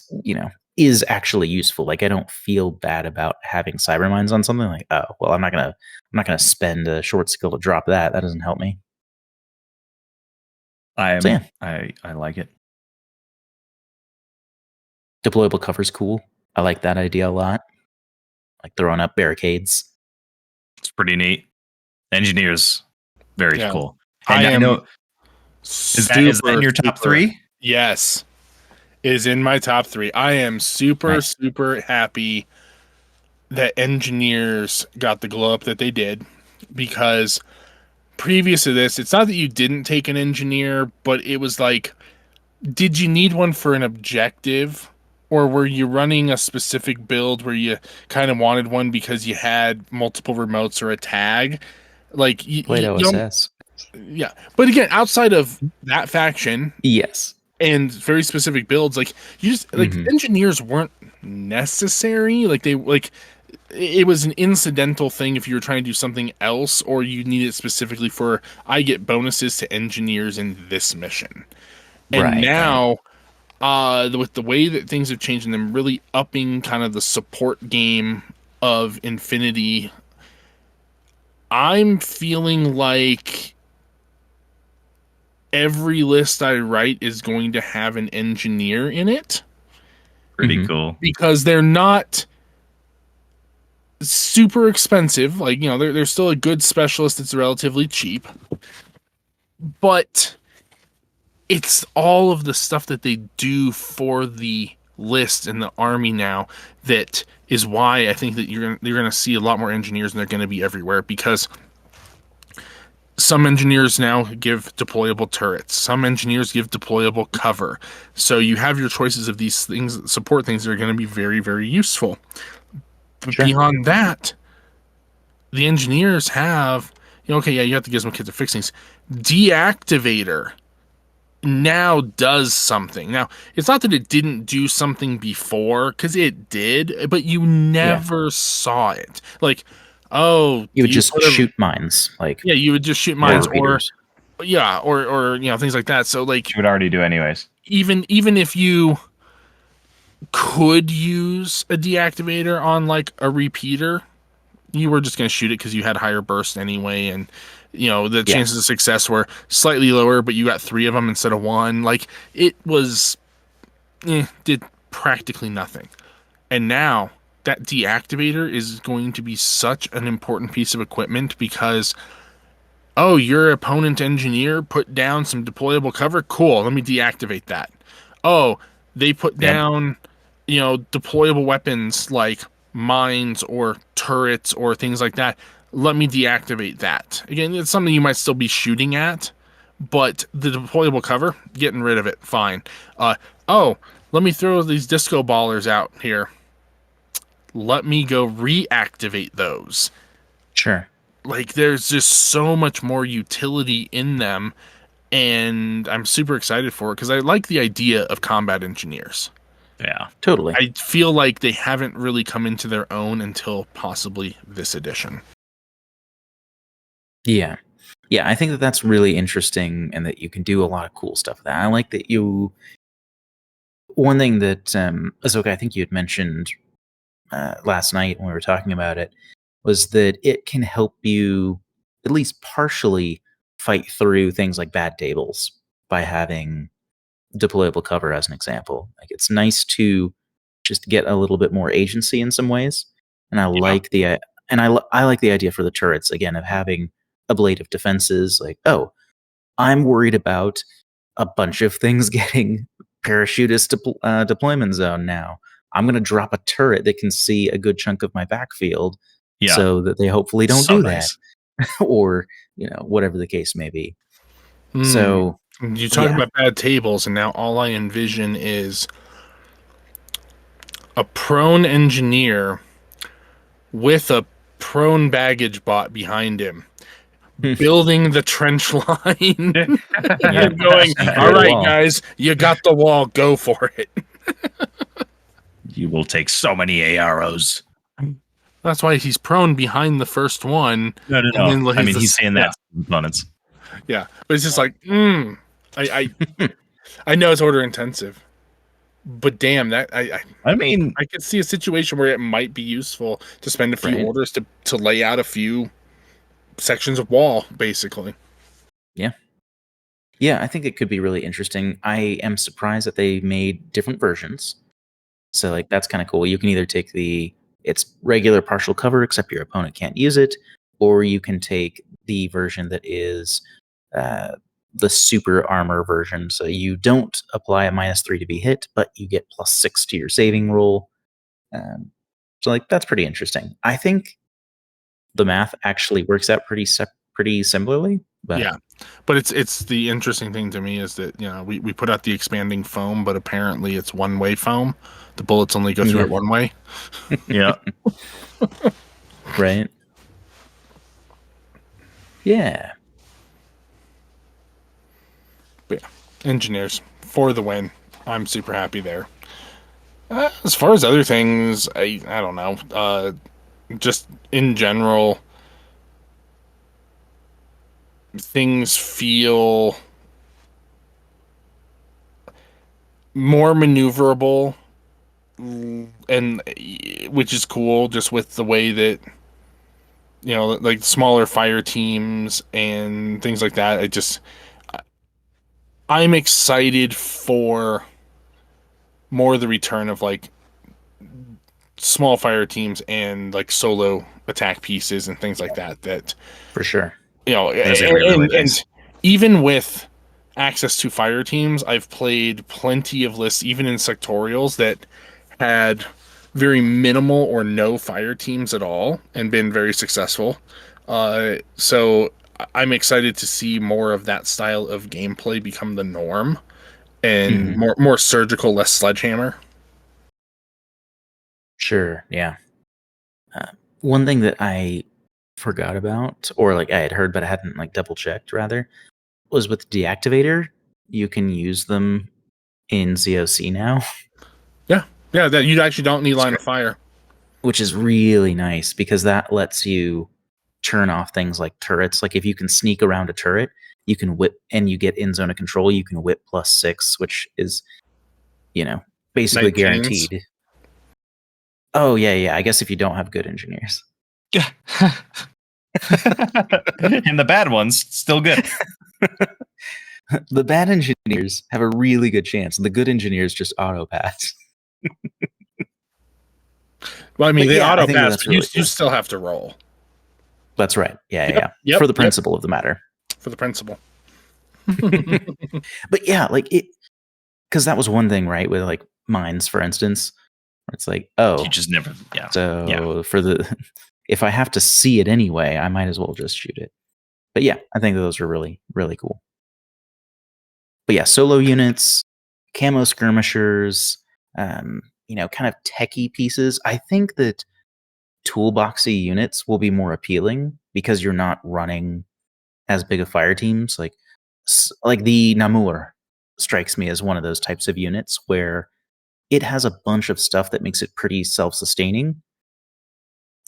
[SPEAKER 1] is actually useful. Like, I don't feel bad about having cybermines on something. Like, oh, well, I'm not gonna spend a short skill to drop that. That doesn't help me.
[SPEAKER 3] I like it.
[SPEAKER 1] Deployable cover's cool. I like that idea a lot. Like throwing up barricades.
[SPEAKER 3] It's pretty neat. Engineers, very cool.
[SPEAKER 2] And
[SPEAKER 3] I know. Is that in your top 3?
[SPEAKER 2] Yes, it is in my top 3. I am super happy that engineers got the glow up that they did, because previous to this, it's not that you didn't take an engineer, but it was like, did you need one for an objective? Or were you running a specific build where you kind of wanted one because you had multiple remotes or a tag? Like you
[SPEAKER 1] played OSS.
[SPEAKER 2] Yeah. But again, outside of that faction,
[SPEAKER 1] yes,
[SPEAKER 2] and very specific builds, like you just engineers weren't necessary. Like it was an incidental thing if you were trying to do something else, or you need it specifically for, I get bonuses to engineers in this mission. And now, with the way that things have changed and them really upping kind of the support game of Infinity, I'm feeling like every list I write is going to have an engineer in it.
[SPEAKER 3] Pretty cool.
[SPEAKER 2] Because they're not super expensive. Like, they're still a good specialist that's relatively cheap. But it's all of the stuff that they do for the list and the army now that is why I think that you're going to see a lot more engineers, and they're going to be everywhere, because Some engineers now give deployable turrets. Some engineers give deployable cover. So you have your choices of these things, support things that are going to be very, very useful. But
[SPEAKER 1] Sure.
[SPEAKER 2] beyond that, the engineers have, okay, yeah, you have to give them kit to fix things. Deactivator now does something. Now, it's not that it didn't do something before, because it did, but you never saw it. Like, oh,
[SPEAKER 1] You would just shoot mines, like
[SPEAKER 2] yeah, you would just shoot mines, or
[SPEAKER 1] repeaters.
[SPEAKER 2] things like that. So like,
[SPEAKER 3] You would already do anyways.
[SPEAKER 2] even if you could use a deactivator on like a repeater, you were just going to shoot it because you had higher burst anyway, and the chances of success were slightly lower, but you got 3 of them instead of 1. Like, it was did practically nothing. And now that deactivator is going to be such an important piece of equipment, because your opponent engineer put down some deployable cover. Cool, let me deactivate that. Oh, they put down, deployable weapons like mines or turrets or things like that. Let me deactivate that. Again, it's something you might still be shooting at, but the deployable cover, getting rid of it, fine. Let me throw these disco ballers out here. Let me go reactivate those.
[SPEAKER 1] Sure.
[SPEAKER 2] Like, there's just so much more utility in them, and I'm super excited for it because I like the idea of combat engineers.
[SPEAKER 3] Yeah,
[SPEAKER 1] totally.
[SPEAKER 2] I feel like they haven't really come into their own until possibly this edition.
[SPEAKER 1] Yeah. Yeah, I think that that's really interesting, and that you can do a lot of cool stuff with that. I like that you... One thing that, Azoka, I think you had mentioned last night when we were talking about it, was that it can help you at least partially fight through things like bad tables by having deployable cover as an example. Like, it's nice to just get a little bit more agency in some ways, and I like the I like the idea for the turrets again of having ablative defenses. Like, oh, I'm worried about a bunch of things getting parachutist deployment zone now. I'm going to drop a turret that can see a good chunk of my backfield, so that they hopefully don't do that, or whatever the case may be. So
[SPEAKER 2] you talk about bad tables, and now all I envision is a prone engineer with a prone baggage bot behind him, building the trench line. Going, all right, guys, you got the wall, go for it.
[SPEAKER 3] You will take so many AROs.
[SPEAKER 2] That's why he's prone behind the first one.
[SPEAKER 3] No. I mean, he's saying that to opponents.
[SPEAKER 2] Yeah, but it's just like, I know it's order intensive, but damn, that I mean, I could see a situation where it might be useful to spend a few orders to lay out a few sections of wall, basically.
[SPEAKER 1] Yeah, I think it could be really interesting. I am surprised that they made different versions. So, like, that's kind of cool. You can either take it's regular partial cover, except your opponent can't use it, or you can take the version that is the super armor version. So you don't apply a -3 to be hit, but you get +6 to your saving roll. So, like, that's pretty interesting. I think the math actually works out pretty similarly. But
[SPEAKER 2] yeah, but it's the interesting thing to me is that we put out the expanding foam, but apparently it's one-way foam. The bullets only go through it one way.
[SPEAKER 3] Yeah.
[SPEAKER 1] Right. Yeah.
[SPEAKER 2] But yeah, engineers for the win. I'm super happy there. As far as other things, I don't know. Just in general, things feel more maneuverable, and which is cool, just with the way that like smaller fire teams and things like that. I'm excited for more of the return of like small fire teams and like solo attack pieces and things like that. That
[SPEAKER 1] for sure.
[SPEAKER 2] And even with access to fire teams, I've played plenty of lists, even in sectorials, that had very minimal or no fire teams at all and been very successful. So I'm excited to see more of that style of gameplay become the norm, and more surgical, less sledgehammer.
[SPEAKER 1] Sure, yeah. One thing that I forgot about, or like I had heard but I hadn't like double checked rather, was with deactivator. You can use them in ZOC now,
[SPEAKER 2] Yeah, that you actually don't need line of fire.
[SPEAKER 1] which is really nice because that lets you turn off things like turrets. Like if you can sneak around a turret, you can whip, and you get in zone of control, you can whip +6, which is, basically
[SPEAKER 2] 19s.
[SPEAKER 1] guaranteed. Oh yeah. I guess if you don't have good engineers.
[SPEAKER 3] And the bad ones still good.
[SPEAKER 1] The bad engineers have a really good chance. The good engineers just auto pass.
[SPEAKER 2] Well, I mean,
[SPEAKER 1] But
[SPEAKER 2] they
[SPEAKER 1] yeah, I
[SPEAKER 2] auto
[SPEAKER 1] think
[SPEAKER 2] pass,
[SPEAKER 1] that's
[SPEAKER 2] but
[SPEAKER 1] really
[SPEAKER 2] you
[SPEAKER 1] cool.
[SPEAKER 2] still have to roll.
[SPEAKER 1] That's right. Yeah.
[SPEAKER 2] Yep,
[SPEAKER 1] For the principle of the matter.
[SPEAKER 2] For the principle.
[SPEAKER 1] But yeah, like it, because that was one thing, right? With like mines, for instance, where it's like, oh,
[SPEAKER 3] You just never. Yeah.
[SPEAKER 1] so for the, if I have to see it anyway, I might as well just shoot it. But yeah, I think those are really, really cool. But yeah, solo units, camo skirmishers, kind of techie pieces. I think that toolboxy units will be more appealing because you're not running as big of fire teams. Like the Namur strikes me as one of those types of units where it has a bunch of stuff that makes it pretty self-sustaining,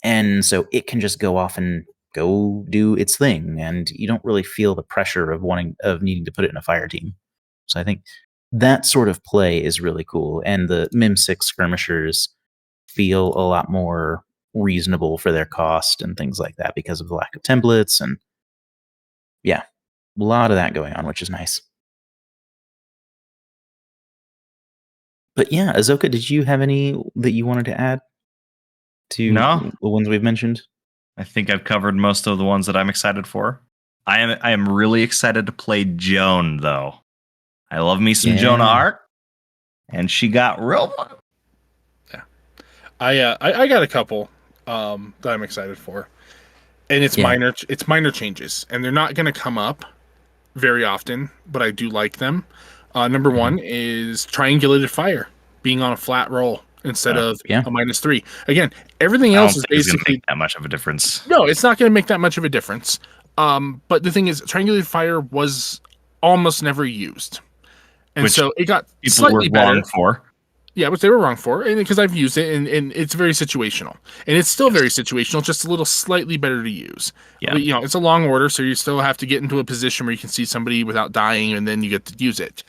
[SPEAKER 1] and so it can just go off and go do its thing, and you don't really feel the pressure of needing to put it in a fire team. So I think that sort of play is really cool, and the Mim 6 skirmishers feel a lot more reasonable for their cost and things like that because of the lack of templates, and yeah, a lot of that going on, which is nice. But yeah, Azoka, did you have any that you wanted to add to
[SPEAKER 3] No.
[SPEAKER 1] the ones we've mentioned?
[SPEAKER 3] I think I've covered most of the ones that I'm excited for. I am really excited to play Joan, though. I love me some Jonah art, and she got real.
[SPEAKER 2] Yeah, I got a couple that I'm excited for, and it's minor changes, and they're not going to come up very often, but I do like them. Number one is triangulated fire, being on a flat roll instead of a -3. Again, everything else is basically
[SPEAKER 3] make that much of a difference.
[SPEAKER 2] No, it's not going to make that much of a difference. But the thing is, triangulated fire was almost never used, and
[SPEAKER 3] Which
[SPEAKER 2] so it got
[SPEAKER 3] people
[SPEAKER 2] slightly
[SPEAKER 3] were
[SPEAKER 2] better.
[SPEAKER 3] wrong for.
[SPEAKER 2] Yeah, which they were wrong for, and because I've used it, and it's very situational, and it's still very situational, just a little slightly better to use.
[SPEAKER 3] Yeah.
[SPEAKER 2] But, it's a long order, so you still have to get into a position where you can see somebody without dying, and then you get to use it.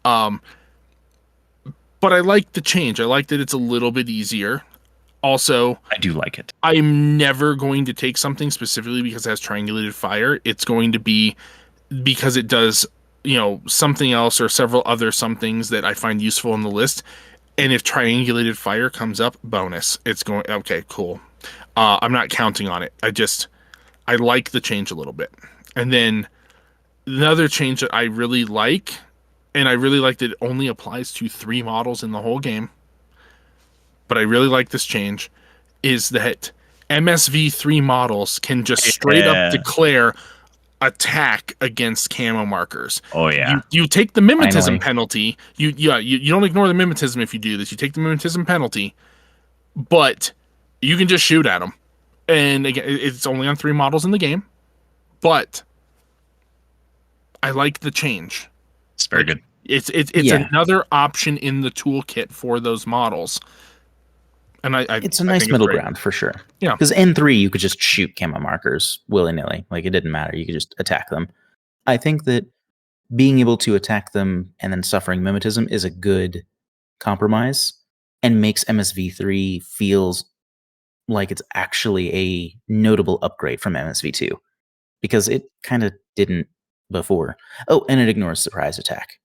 [SPEAKER 2] But I like the change. I like that it's a little bit easier. Also,
[SPEAKER 3] I do like it.
[SPEAKER 2] I'm never going to take something specifically because it has triangulated fire. It's going to be because it does, something else or several other somethings that I find useful in the list. And if triangulated fire comes up, bonus. It's going, okay, cool. I'm not counting on it. I like the change a little bit. And then another change that I really like, and I really like that it only applies to 3 models in the whole game, but I really like this change, is that MSV3 models can just straight up declare attack against camo markers.
[SPEAKER 3] Oh yeah.
[SPEAKER 2] You take the mimetism penalty. You don't ignore the mimetism if you do this. You take the mimetism penalty, but you can just shoot at them. And again, it's only on 3 models in the game, but I like the change.
[SPEAKER 3] It's very good.
[SPEAKER 2] It's another option in the toolkit for those models. And
[SPEAKER 1] it's a nice middle ground for sure.
[SPEAKER 2] Yeah.
[SPEAKER 1] Because N3, you could just shoot camo markers willy-nilly. Like, it didn't matter. You could just attack them. I think that being able to attack them and then suffering mimetism is a good compromise and makes MSV3 feels like it's actually a notable upgrade from MSV2. Because it kind of didn't before. Oh, and it ignores surprise attack,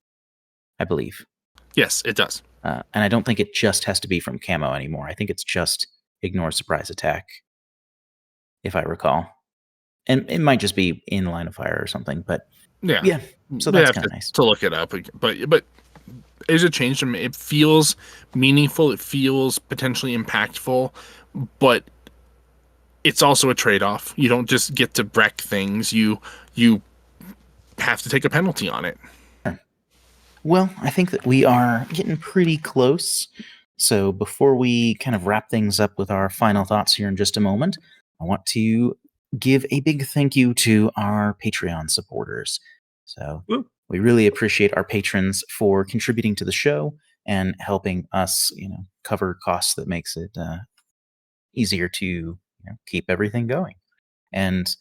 [SPEAKER 1] I believe.
[SPEAKER 2] Yes, it does.
[SPEAKER 1] And I don't think it just has to be from camo anymore. I think it's just ignore surprise attack, if I recall. And it might just be in line of fire or something, but yeah. So that's kind of nice
[SPEAKER 2] to look it up. But there's a change. It feels meaningful. It feels potentially impactful, but it's also a trade-off. You don't just get to wreck things. You have to take a penalty on it.
[SPEAKER 1] Well, I think that we are getting pretty close. So before we kind of wrap things up with our final thoughts here in just a moment, I want to give a big thank you to our Patreon supporters. So we really appreciate our patrons for contributing to the show and helping us, cover costs that makes it easier to keep everything going. And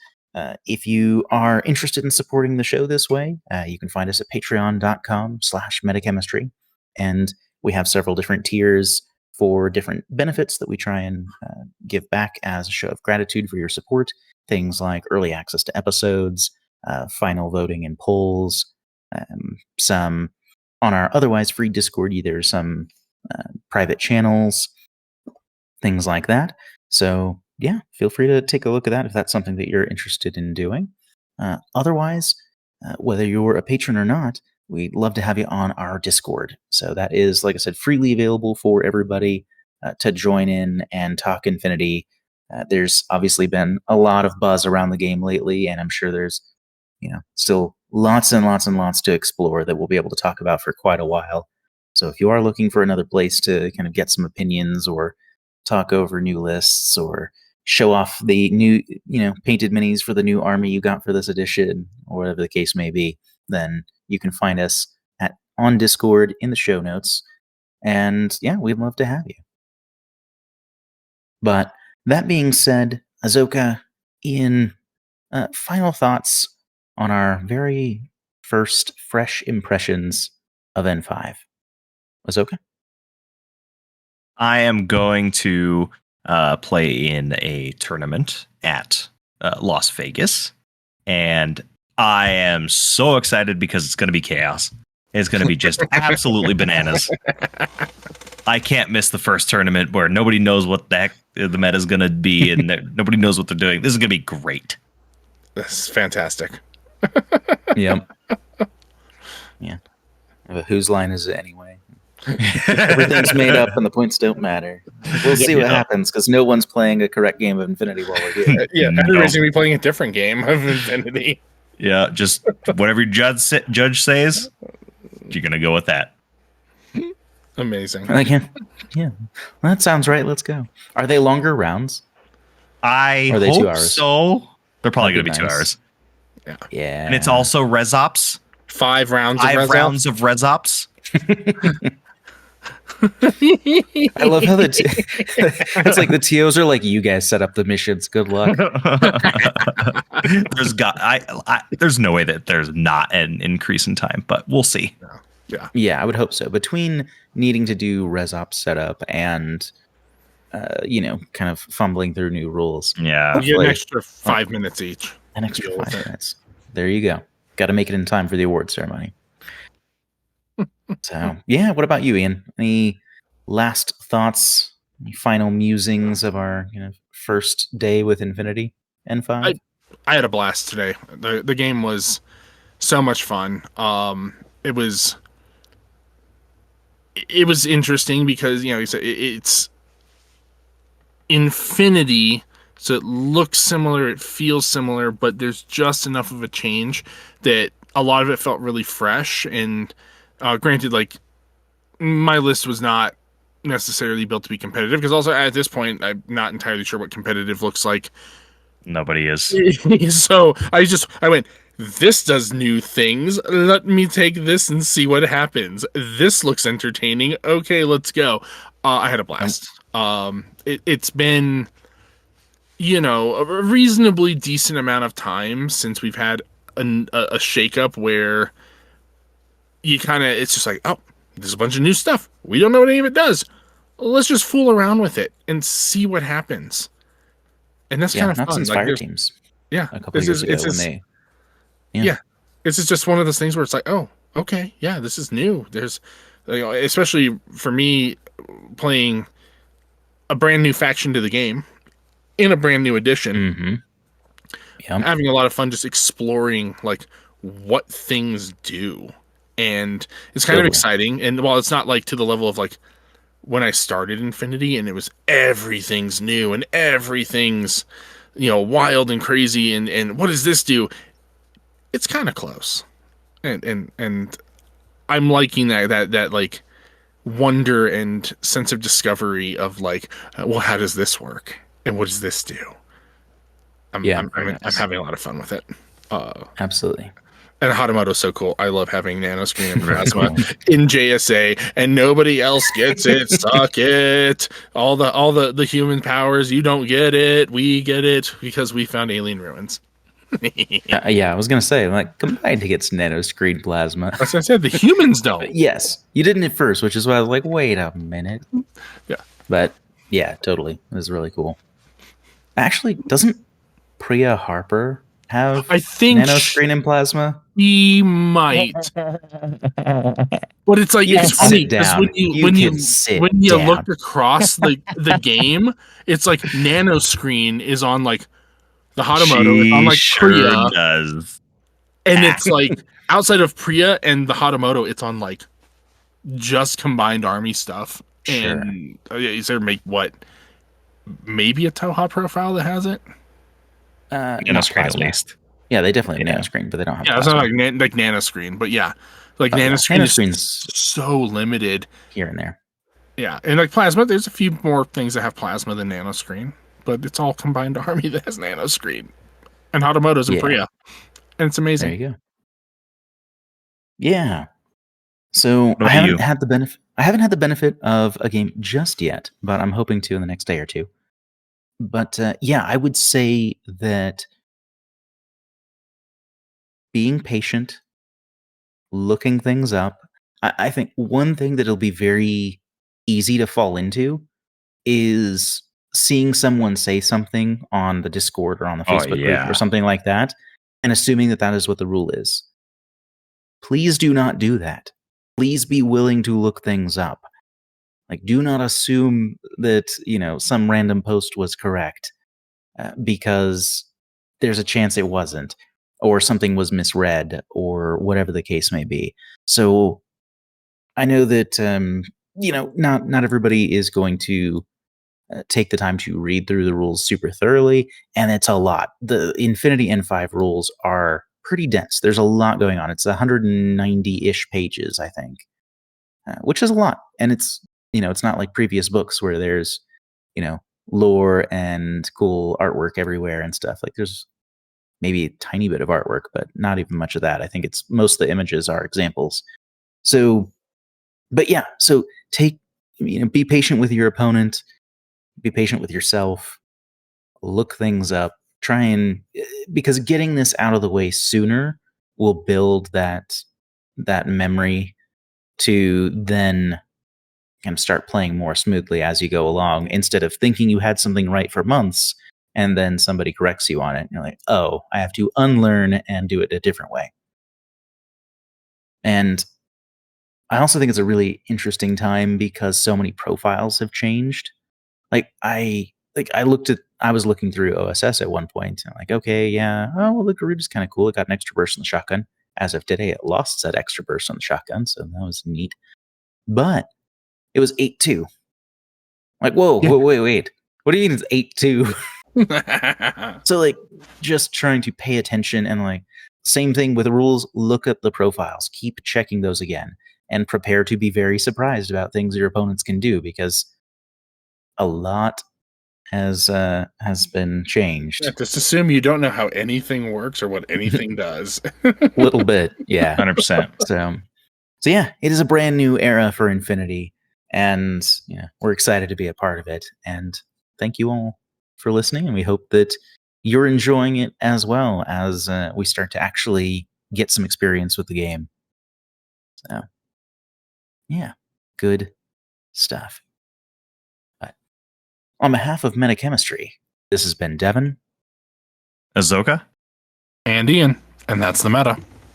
[SPEAKER 1] if you are interested in supporting the show this way, you can find us at patreon.com/metachemistry. And we have several different tiers for different benefits that we try and give back as a show of gratitude for your support. Things like early access to episodes, final voting and polls, some on our otherwise free Discord, either some private channels, things like that. So yeah, feel free to take a look at that if that's something that you're interested in doing. Otherwise, whether you're a patron or not, we'd love to have you on our Discord. So that is, like I said, freely available for everybody to join in and talk Infinity. There's obviously been a lot of buzz around the game lately, and I'm sure there's still lots and lots and lots to explore that we'll be able to talk about for quite a while. So if you are looking for another place to kind of get some opinions or talk over new lists or show off the new, painted minis for the new army you got for this edition, or whatever the case may be, then you can find us on Discord in the show notes. And yeah, we'd love to have you. But that being said, Azoka, Ian, final thoughts on our very first fresh impressions of N5. Azoka?
[SPEAKER 3] I am going to play in a tournament at Las Vegas, and I am so excited because it's going to be chaos. It's going to be just absolutely bananas. I can't miss the first tournament where nobody knows what the heck the meta is going to be, and nobody knows what they're doing. This is going to be great.
[SPEAKER 2] This is fantastic.
[SPEAKER 1] Yep. Yeah. But whose line is it anyway? Everything's made up and the points don't matter. We'll see what happens because no one's playing a correct game of Infinity while we're here.
[SPEAKER 2] Yeah, everybody's going to be playing a different game of Infinity.
[SPEAKER 3] Yeah, just whatever judge says, you're going to go with that.
[SPEAKER 2] Amazing.
[SPEAKER 1] Yeah. Well, that sounds right. Let's go. Are they longer rounds?
[SPEAKER 3] I
[SPEAKER 1] hope
[SPEAKER 3] 2 hours? So. They're probably going to be 2 hours.
[SPEAKER 1] Yeah.
[SPEAKER 3] And it's also Resops.
[SPEAKER 2] 5 rounds
[SPEAKER 3] of Resops.
[SPEAKER 1] I love how it's like the TOs are like, you guys set up the missions. Good luck.
[SPEAKER 3] There's no way that there's not an increase in time, but we'll see.
[SPEAKER 1] Yeah, I would hope so. Between needing to do ResOps setup and kind of fumbling through new rules.
[SPEAKER 3] Yeah,
[SPEAKER 2] we'll get an extra 5 minutes each.
[SPEAKER 1] An extra 5 minutes. There you go. Got to make it in time for the award ceremony. So, yeah, what about you, Ian? Any last thoughts, any final musings of our first day with Infinity N5?
[SPEAKER 2] I had a blast today. The game was so much fun. It was interesting because it's Infinity, so it looks similar, it feels similar, but there's just enough of a change that a lot of it felt really fresh. And granted, like, my list was not necessarily built to be competitive, because also at this point I'm not entirely sure what competitive looks like.
[SPEAKER 3] Nobody is.
[SPEAKER 2] So I went, this does new things, let me take this and see what happens. This looks entertaining, okay, let's go. I had a blast. It's been a reasonably decent amount of time since we've had a shakeup where you kind of, it's just like, oh, there's a bunch of new stuff. We don't know what any of it does. Let's just fool around with it and see what happens. And that's kind of fun.
[SPEAKER 1] Not since Fire Teams.
[SPEAKER 2] Yeah.
[SPEAKER 1] A couple years ago when they...
[SPEAKER 2] Yeah. It's just one of those things where it's like, oh, okay, yeah, this is new. There's, especially for me, playing a brand new faction to the game in a brand new edition.
[SPEAKER 1] Mm-hmm. Yep.
[SPEAKER 2] Having a lot of fun just exploring like what things do. And it's kind of exciting. And while it's not like to the level of like when I started Infinity, and it was everything's new and everything's, wild and crazy, and what does this do? It's kind of close, and I'm liking that like wonder and sense of discovery of like, well, how does this work and what does this do? I'm having a lot of fun with it.
[SPEAKER 1] Absolutely.
[SPEAKER 2] And Hatamoto's so cool. I love having nano screen and
[SPEAKER 3] Very
[SPEAKER 2] plasma
[SPEAKER 3] cool.
[SPEAKER 2] in JSA, and nobody else gets it. Suck it. All the human powers, you don't get it. We get it because we found alien ruins.
[SPEAKER 1] Yeah, I was gonna say, like, combined to get nano screen plasma.
[SPEAKER 2] As I said, the humans don't.
[SPEAKER 1] But yes, you didn't at first, which is why I was like, wait a minute.
[SPEAKER 2] Yeah.
[SPEAKER 1] But yeah, totally. It was really cool. Actually, doesn't Priya Harper have
[SPEAKER 2] I think
[SPEAKER 1] nano screen and plasma?
[SPEAKER 2] he might, but it's like
[SPEAKER 1] You
[SPEAKER 2] it's
[SPEAKER 1] can
[SPEAKER 2] funny
[SPEAKER 1] sit
[SPEAKER 2] because
[SPEAKER 1] down.
[SPEAKER 2] when you
[SPEAKER 1] sit
[SPEAKER 2] when you
[SPEAKER 1] down.
[SPEAKER 2] look across the game, it's like nano screen is on like the Hatamoto, it's on like Priya,
[SPEAKER 3] does.
[SPEAKER 2] and it's like outside of Priya and the Hatamoto, it's on like just combined army stuff.
[SPEAKER 1] Sure.
[SPEAKER 2] And is there maybe a Toha profile that has it?
[SPEAKER 3] Nano
[SPEAKER 1] Not
[SPEAKER 3] screen at
[SPEAKER 1] plasma.
[SPEAKER 3] least.
[SPEAKER 1] Yeah, they definitely have
[SPEAKER 3] Yeah.
[SPEAKER 1] nano screen, but they don't have
[SPEAKER 2] Yeah, it's
[SPEAKER 1] plasma.
[SPEAKER 2] not like nano screen, but yeah, like
[SPEAKER 1] Oh, yeah.
[SPEAKER 2] nano screen is
[SPEAKER 1] Nanoscreen's
[SPEAKER 2] so limited.
[SPEAKER 1] here and there.
[SPEAKER 2] Yeah, and like plasma, there's a few more things that have plasma than nano screen, but it's all combined army that has nano screen, and Hatamoto's and
[SPEAKER 1] Yeah.
[SPEAKER 2] Priya, and it's amazing.
[SPEAKER 1] There you go. Yeah. So
[SPEAKER 3] about
[SPEAKER 1] I haven't
[SPEAKER 3] you?
[SPEAKER 1] had the benefit. I haven't had the benefit of a game just yet, but I'm hoping to in the next day or two. But yeah, I would say that being patient, looking things up. I think one thing that'll be very easy to fall into is seeing someone say something on the Discord or on the
[SPEAKER 3] Oh,
[SPEAKER 1] Facebook group
[SPEAKER 3] yeah.
[SPEAKER 1] or something like that, and assuming that that is what the rule is. Please do not do that. Please be willing to look things up. Like, do not assume that, some random post was correct because there's a chance it wasn't, or something was misread, or whatever the case may be. So I know that, not everybody is going to take the time to read through the rules super thoroughly, and it's a lot. The Infinity N5 rules are pretty dense. There's a lot going on. It's 190-ish pages, I think, which is a lot. And it's not like previous books where there's, lore and cool artwork everywhere and stuff. Like there's maybe a tiny bit of artwork, but not even much of that. I think it's most of the images are examples. So, but yeah, so be patient with your opponent, be patient with yourself, look things up, because getting this out of the way sooner will build that memory to then kind of start playing more smoothly as you go along, instead of thinking you had something right for months and then somebody corrects you on it and you're like, oh, I have to unlearn and do it a different way. And I also think it's a really interesting time because so many profiles have changed. I was looking through OSS at one point and I'm like, okay, yeah, oh well, the Garuda's kind of cool. It got an extra burst on the shotgun. As of today, it lost that extra burst on the shotgun, so that was neat. But it was 8-2. Like, whoa,
[SPEAKER 2] Yeah.
[SPEAKER 1] wait. What do you mean it's 8-2? So like, just trying to pay attention, and like, same thing with the rules. Look at the profiles. Keep checking those again, and prepare to be very surprised about things your opponents can do, because a lot has been changed.
[SPEAKER 2] Yeah, just assume you don't know how anything works or what anything does.
[SPEAKER 1] Little bit, yeah.
[SPEAKER 3] 100%.
[SPEAKER 1] So yeah, it is a brand new era for Infinity, and we're excited to be a part of it. And thank you all for listening, and we hope that you're enjoying it as well as we start to actually get some experience with the game. So yeah, good stuff. But on behalf of Metachemistry, this has been Devin,
[SPEAKER 3] Azoka?
[SPEAKER 2] And Ian, and that's the meta.